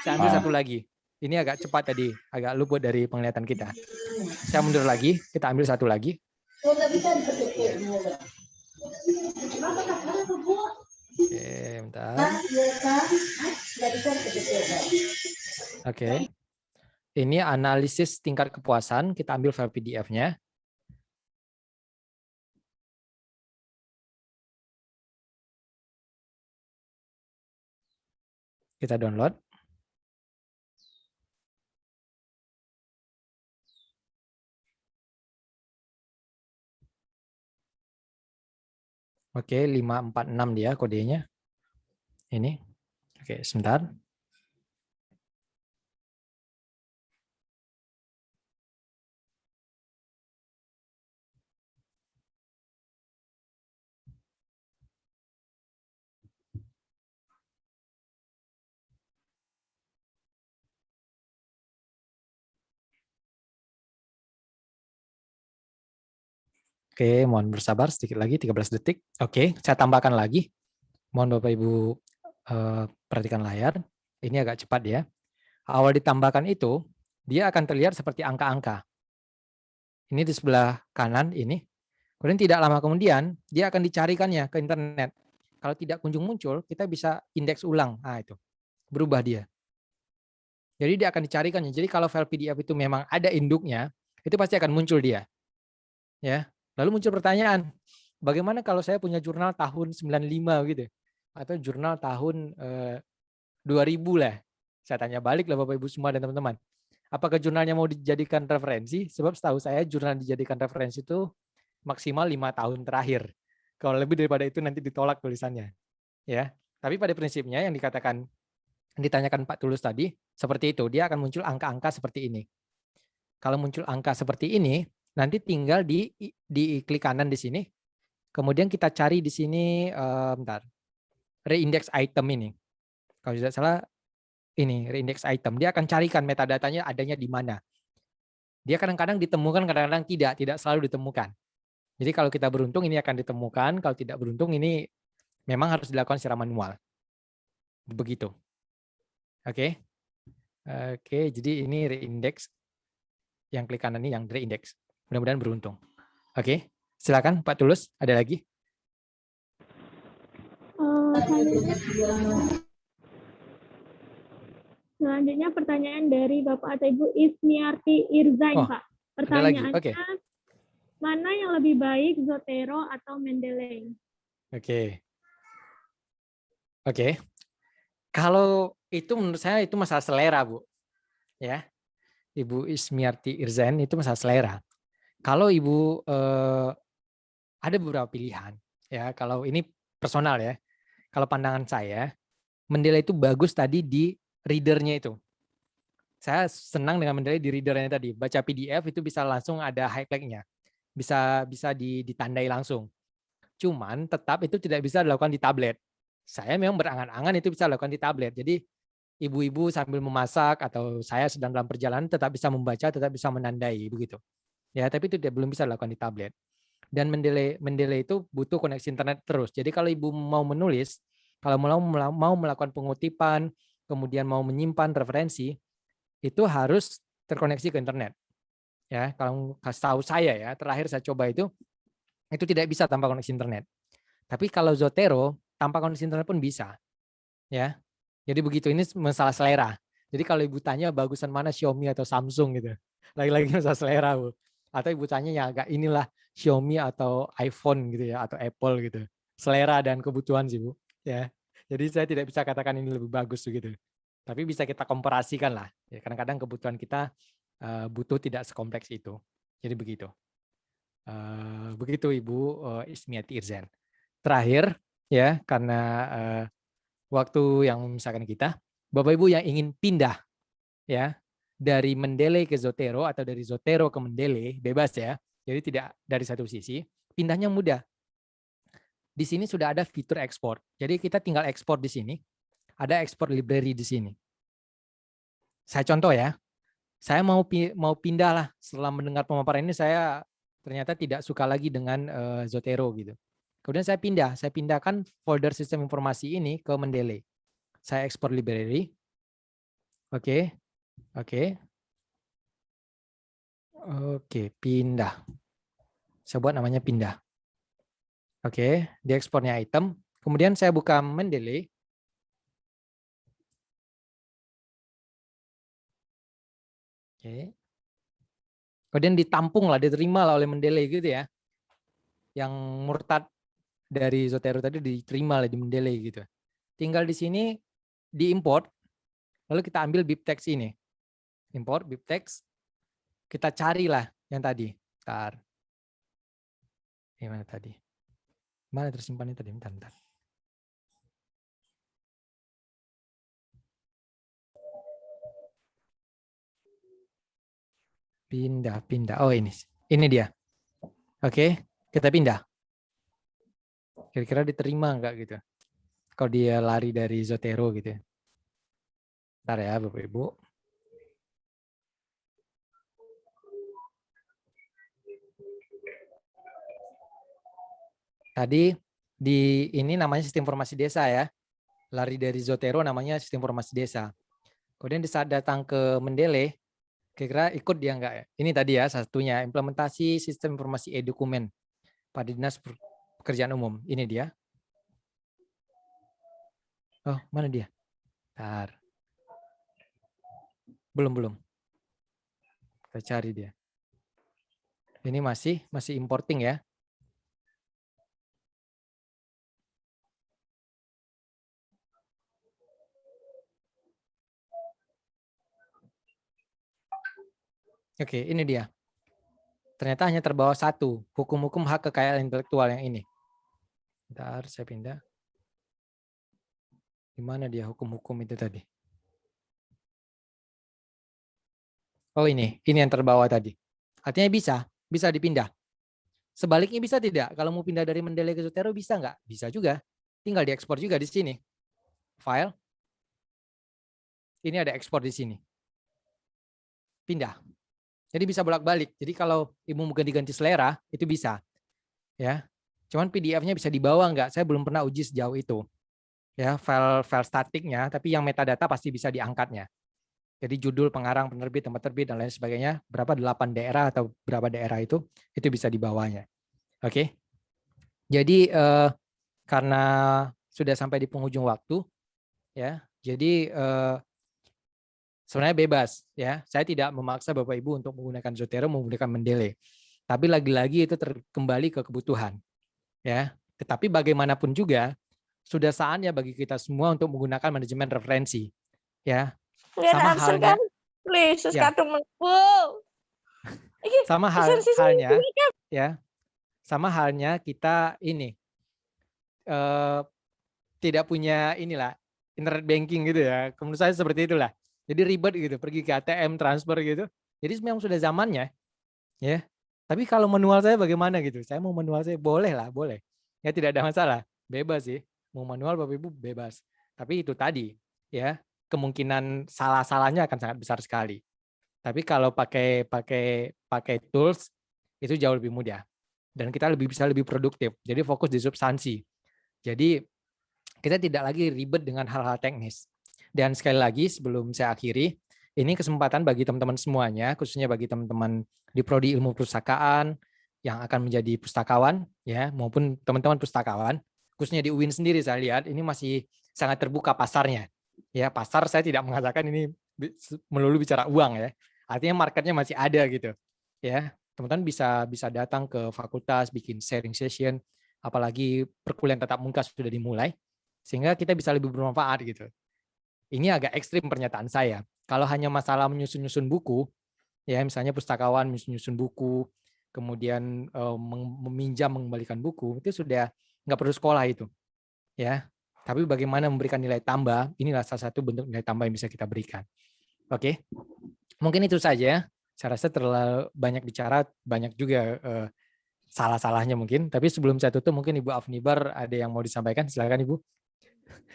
Saya ambil satu lagi. Ini agak cepat tadi, agak luput dari penglihatan kita. Saya mundur lagi, kita ambil satu lagi. Oke, bentar. Oke. Ini analisis tingkat kepuasan, kita ambil file PDF-nya. Kita download. Oke, 546 dia kodenya. Ini. Oke, sebentar. Oke, mohon bersabar sedikit lagi, 13 detik. Oke, saya tambahkan lagi. Mohon Bapak Ibu perhatikan layar. Ini agak cepat ya. Awal ditambahkan itu, dia akan terlihat seperti angka-angka. Ini di sebelah kanan ini. Kemudian tidak lama kemudian, dia akan dicarikannya ke internet. Kalau tidak kunjung muncul, kita bisa indeks ulang. Nah, itu. Berubah dia. Jadi dia akan dicarikannya. Jadi kalau file PDF itu memang ada induknya, itu pasti akan muncul dia. Ya. Lalu muncul pertanyaan, bagaimana kalau saya punya jurnal tahun 95 gitu, atau jurnal tahun 2000 lah. Saya tanya balik lah Bapak Ibu semua dan teman-teman. Apakah jurnalnya mau dijadikan referensi? Sebab setahu saya jurnal dijadikan referensi itu maksimal 5 tahun terakhir. Kalau lebih daripada itu nanti ditolak tulisannya. Ya. Tapi pada prinsipnya yang dikatakan, ditanyakan Pak Tulus tadi, seperti itu. Dia akan muncul angka-angka seperti ini. Kalau muncul angka seperti ini, nanti tinggal di klik kanan di sini. Kemudian kita cari di sini, bentar, reindex item ini. Kalau tidak salah, ini reindex item. Dia akan carikan metadatanya adanya di mana. Dia kadang-kadang ditemukan, kadang-kadang tidak selalu ditemukan. Jadi kalau kita beruntung ini akan ditemukan, kalau tidak beruntung ini memang harus dilakukan secara manual. Begitu. Oke. Oke, jadi ini reindex. Yang klik kanan ini yang reindex. Mudah-mudahan beruntung. Oke, silakan Pak Tulus, ada lagi?
Selanjutnya pertanyaan dari Bapak atau Ibu Ismiarti Irzain, Pak. Pertanyaannya, mana yang lebih baik, Zotero atau Mendeley?
Oke. Kalau itu menurut saya itu masalah selera, Bu. Ya, Ibu Ismiarti Irzain itu masalah selera. Kalau Ibu ada beberapa pilihan, ya. Kalau ini personal ya. Kalau pandangan saya, Mendeley itu bagus tadi di readernya itu. Saya senang dengan Mendeley di readernya tadi. Baca PDF itu bisa langsung ada highlight-nya, bisa ditandai langsung. Cuman tetap itu tidak bisa dilakukan di tablet. Saya memang berangan-angan itu bisa dilakukan di tablet. Jadi ibu-ibu sambil memasak atau saya sedang dalam perjalanan tetap bisa membaca, tetap bisa menandai begitu. Ya, tapi itu belum bisa dilakukan di tablet. Dan Mendeley itu butuh koneksi internet terus. Jadi kalau ibu mau menulis, kalau mau melakukan pengutipan, kemudian mau menyimpan referensi, itu harus terkoneksi ke internet. Ya, kalau tahu saya ya, terakhir saya coba itu tidak bisa tanpa koneksi internet. Tapi kalau Zotero tanpa koneksi internet pun bisa. Ya. Jadi begitu, ini masalah selera. Jadi kalau ibu tanya bagusan mana Xiaomi atau Samsung gitu. Lagi-lagi masalah selera, Bu. Atau ibu tanya yang agak inilah Xiaomi atau iPhone gitu ya, atau Apple gitu. Selera dan kebutuhan sih, Bu. Ya. Jadi saya tidak bisa katakan ini lebih bagus begitu. Tapi bisa kita komparasikan lah. Ya, kadang-kadang kebutuhan kita butuh tidak sekompleks itu. Jadi begitu. Begitu Ibu Ismiati Irzain. Terakhir ya, karena waktu yang memisahkan kita, Bapak Ibu yang ingin pindah ya dari Mendeley ke Zotero atau dari Zotero ke Mendeley, bebas ya. Jadi tidak dari satu sisi, pindahnya mudah. Di sini sudah ada fitur ekspor. Jadi kita tinggal ekspor di sini. Ada ekspor library di sini. Saya contoh ya. Saya mau pindah lah setelah mendengar pemaparan ini, saya ternyata tidak suka lagi dengan Zotero gitu. Kemudian saya pindahkan folder sistem informasi ini ke Mendeley. Saya ekspor library. Oke. Oke. Oke, pindah. Saya buat namanya pindah. Oke, di ekspornya item. Kemudian saya buka Mendeley. Oke. Kemudian ditampung lah, diterima lah oleh Mendeley gitu ya. Yang murtad dari Zotero tadi diterima lah di Mendeley gitu. Tinggal di sini diimport. Lalu kita ambil bibtex ini. Import bibtex. Kita carilah yang tadi. Bentar. Gimana tadi? Mana tersimpannya tadi? Bentar. Pindah. Oh ini dia. Oke, kita pindah. Kira-kira diterima nggak gitu? Kalau dia lari dari Zotero gitu. Bentar ya Bapak Ibu. Tadi di ini namanya sistem informasi desa ya. Lari dari Zotero namanya sistem informasi desa. Kemudian di saat datang ke Mendeley, kira-kira ikut dia enggak ya? Ini tadi ya satunya, implementasi sistem informasi e-dokumen pada Dinas Pekerjaan Umum. Ini dia. Oh, mana dia? Bentar. Belum. Kita cari dia. Ini masih importing ya. Oke, ini dia. Ternyata hanya terbawa satu, hukum-hukum hak kekayaan intelektual yang ini. Bentar, saya pindah. Di mana dia hukum-hukum itu tadi? Oh ini yang terbawa tadi. Artinya bisa dipindah. Sebaliknya bisa tidak? Kalau mau pindah dari Mendeley ke Zotero bisa nggak? Bisa juga. Tinggal diekspor juga di sini. File. Ini ada ekspor di sini. Pindah. Jadi bisa bolak-balik. Jadi kalau Ibu mau ganti-ganti selera, itu bisa. Ya. Cuman PDF-nya bisa dibawa nggak? Saya belum pernah uji sejauh itu. Ya, file statiknya, tapi yang metadata pasti bisa diangkatnya. Jadi judul, pengarang, penerbit, tempat terbit, dan lain sebagainya, berapa 8 daerah atau berapa daerah itu bisa dibawanya. Oke. Jadi karena sudah sampai di penghujung waktu, ya. Jadi sebenarnya bebas, ya. Saya tidak memaksa Bapak Ibu untuk menggunakan Zotero, menggunakan Mendeley. Tapi lagi-lagi itu kembali ke kebutuhan, ya. Tetapi bagaimanapun juga sudah saatnya bagi kita semua untuk menggunakan manajemen referensi, ya. Sama halnya, ya. Sama halnya kita ini tidak punya inilah internet banking gitu ya. Menurut saya seperti itulah. Jadi ribet gitu, pergi ke ATM transfer gitu. Jadi memang sudah zamannya, ya. Tapi kalau manual saya bagaimana gitu? Saya mau manual saya boleh lah, boleh. Ya tidak ada masalah, bebas sih. Mau manual Bapak Ibu bebas. Tapi itu tadi, ya kemungkinan salah-salahnya akan sangat besar sekali. Tapi kalau pakai tools itu jauh lebih mudah dan kita bisa lebih produktif. Jadi fokus di substansi. Jadi kita tidak lagi ribet dengan hal-hal teknis. Dan sekali lagi sebelum saya akhiri, ini kesempatan bagi teman-teman semuanya, khususnya bagi teman-teman di Prodi Ilmu Perpustakaan yang akan menjadi pustakawan, ya maupun teman-teman pustakawan, khususnya di UIN sendiri saya lihat ini masih sangat terbuka pasarnya. Ya pasar saya tidak mengatakan ini melulu bicara uang ya. Artinya marketnya masih ada gitu. Ya teman-teman bisa datang ke fakultas, bikin sharing session, apalagi perkuliahan tatap muka sudah dimulai, sehingga kita bisa lebih bermanfaat gitu. Ini agak ekstrim pernyataan saya. Kalau hanya masalah menyusun buku, ya misalnya pustakawan menyusun buku, kemudian meminjam mengembalikan buku, itu sudah nggak perlu sekolah itu, ya. Tapi bagaimana memberikan nilai tambah, inilah salah satu bentuk nilai tambah yang bisa kita berikan. Oke, mungkin itu saja. Saya rasa terlalu banyak bicara, banyak juga salah-salahnya mungkin. Tapi sebelum saya tutup, mungkin Ibu Afnibar ada yang mau disampaikan. Silakan Ibu.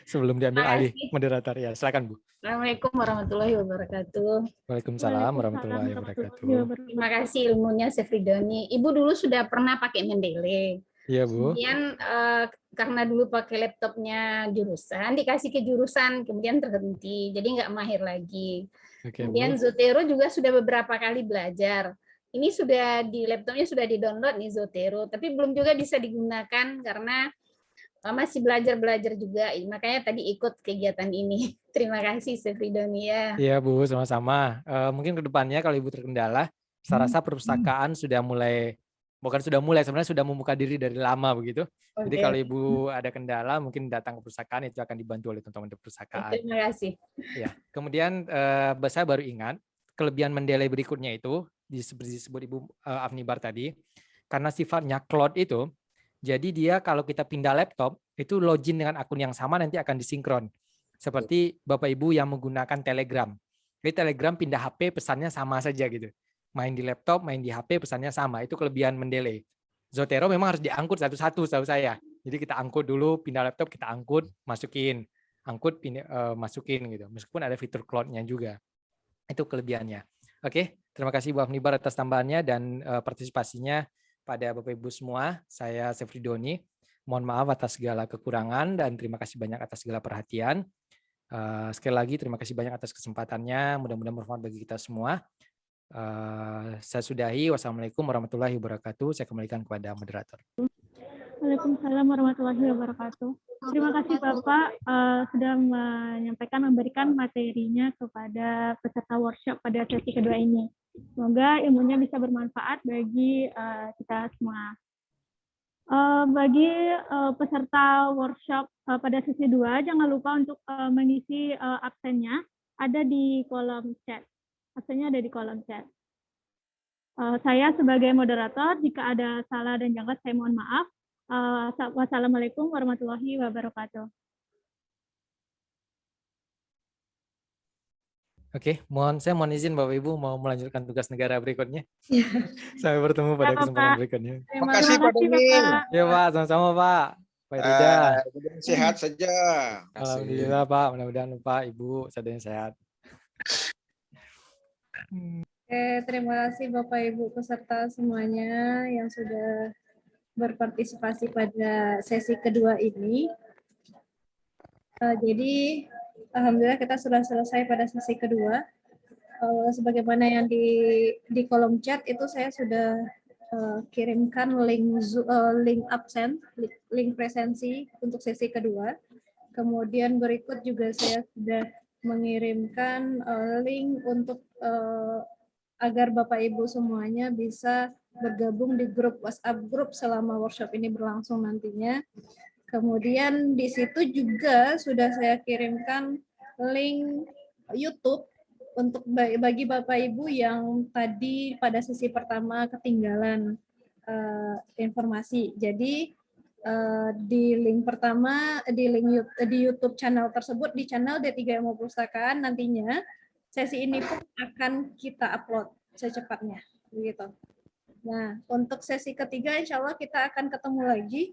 Sebelum diambil alih moderator ya, silakan Bu.
Assalamualaikum warahmatullahi wabarakatuh.
Waalaikumsalam warahmatullahi wabarakatuh.
Terima kasih ilmunya Chef Ridhoni. Ibu dulu sudah pernah pakai Mendeley.
Iya, Bu.
Kemudian karena dulu pakai laptopnya jurusan, dikasih ke jurusan, kemudian terhenti, jadi nggak mahir lagi. Kemudian Zotero juga sudah beberapa kali belajar. Ini sudah di laptopnya sudah di-download nih Zotero, tapi belum juga bisa digunakan karena masih belajar juga. Makanya tadi ikut kegiatan ini. Terima kasih Sefridoni ya.
Iya Bu, sama-sama. Mungkin ke depannya kalau Ibu terkendala, saya rasa perpustakaan sudah mulai, bukan sudah mulai, sebenarnya sudah membuka diri dari lama begitu. Jadi kalau Ibu ada kendala, mungkin datang ke perpustakaan itu akan dibantu oleh teman-teman di perpustakaan.
Terima kasih.
Ya, kemudian saya baru ingat kelebihan Mendeley berikutnya itu disebut Ibu Afnibar tadi, karena sifatnya cloud itu, jadi dia kalau kita pindah laptop itu login dengan akun yang sama nanti akan disinkron. Seperti Bapak Ibu yang menggunakan Telegram. Jadi Telegram pindah HP pesannya sama saja gitu. Main di laptop, main di HP pesannya sama. Itu kelebihan Mendeley. Zotero memang harus diangkut satu-satu setahu saya. Jadi kita angkut dulu, pindah laptop kita angkut, masukin. Angkut, masukin gitu. Meskipun ada fitur cloud-nya juga. Itu kelebihannya. Oke, terima kasih Bu Afnibar atas tambahannya dan partisipasinya pada Bapak Ibu semua. Saya Sefridoni. Mohon maaf atas segala kekurangan dan terima kasih banyak atas segala perhatian. Sekali lagi terima kasih banyak atas kesempatannya. Mudah-mudahan bermanfaat bagi kita semua. Saya sudahi. Wassalamualaikum warahmatullahi wabarakatuh. Saya kembalikan kepada moderator.
Waalaikumsalam warahmatullahi wabarakatuh. Terima kasih Bapak sudah memberikan materinya kepada peserta workshop pada sesi kedua ini. Semoga ilmunya bisa bermanfaat bagi kita semua. Bagi peserta workshop pada sesi 2, jangan lupa untuk mengisi absennya, ada di kolom chat. Absennya ada di kolom chat. Saya sebagai moderator, jika ada salah dan janggal, saya mohon maaf. Wassalamualaikum warahmatullahi wabarakatuh.
Oke, saya mohon izin Bapak Ibu mau melanjutkan tugas negara berikutnya. Sampai bertemu pada kesempatan berikutnya.
Terima kasih Pak Doni.
Ya Pak, sama-sama Pak. Pak Rida.
Sehat saja.
Alhamdulillah Pak, mudah-mudahan Pak, Ibu sadanya sehat.
Terima kasih Bapak Ibu peserta semuanya yang sudah berpartisipasi pada sesi kedua ini. Jadi alhamdulillah kita sudah selesai pada sesi kedua. Sebagaimana yang di kolom chat itu saya sudah kirimkan link absen, link presensi untuk sesi kedua. Kemudian berikut juga saya sudah mengirimkan link untuk agar Bapak Ibu semuanya bisa bergabung di grup WhatsApp grup selama workshop ini berlangsung nantinya. Kemudian di situ juga sudah saya kirimkan link YouTube untuk bagi Bapak Ibu yang tadi pada sesi pertama ketinggalan informasi. Jadi di link pertama, di YouTube channel tersebut, di channel D3 Ilmu Perpustakaan nantinya sesi ini pun akan kita upload secepatnya, begitu. Nah, untuk sesi ketiga, insya Allah kita akan ketemu lagi.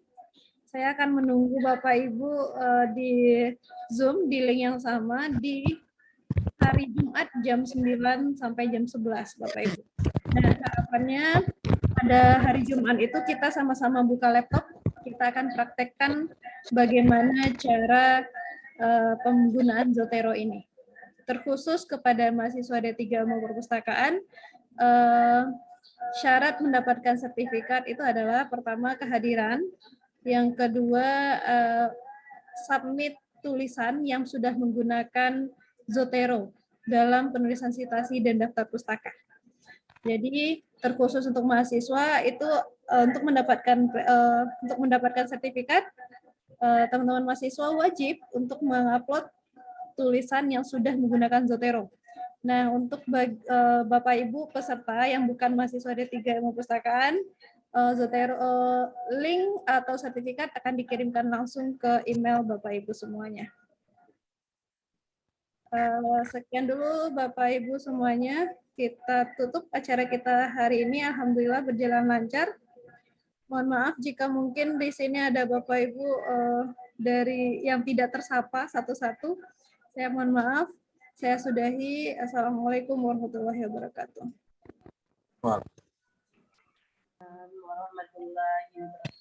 Saya akan menunggu Bapak Ibu di Zoom di link yang sama di hari Jumat jam 9 sampai jam 11, Bapak Ibu. Dan harapannya pada hari Jumat itu kita sama-sama buka laptop, kita akan praktekkan bagaimana cara penggunaan Zotero ini. Terkhusus kepada mahasiswa D3 Ilmu Perpustakaan, syarat mendapatkan sertifikat itu adalah pertama kehadiran, yang kedua submit tulisan yang sudah menggunakan Zotero dalam penulisan citasi dan daftar pustaka. Jadi terkhusus untuk mahasiswa itu untuk mendapatkan sertifikat, teman-teman mahasiswa wajib untuk mengupload tulisan yang sudah menggunakan Zotero. Nah, untuk Bapak Ibu peserta yang bukan mahasiswa D3 Ilmu Perpustakaan, Zotero link atau sertifikat akan dikirimkan langsung ke email Bapak Ibu semuanya. Sekian dulu Bapak Ibu semuanya. Kita tutup acara kita hari ini. Alhamdulillah berjalan lancar. Mohon maaf jika mungkin di sini ada Bapak Ibu dari yang tidak tersapa satu-satu. Saya mohon maaf. Saya sudahi. Assalamualaikum warahmatullahi wabarakatuh.
Warahmatullahi wabarakatuh.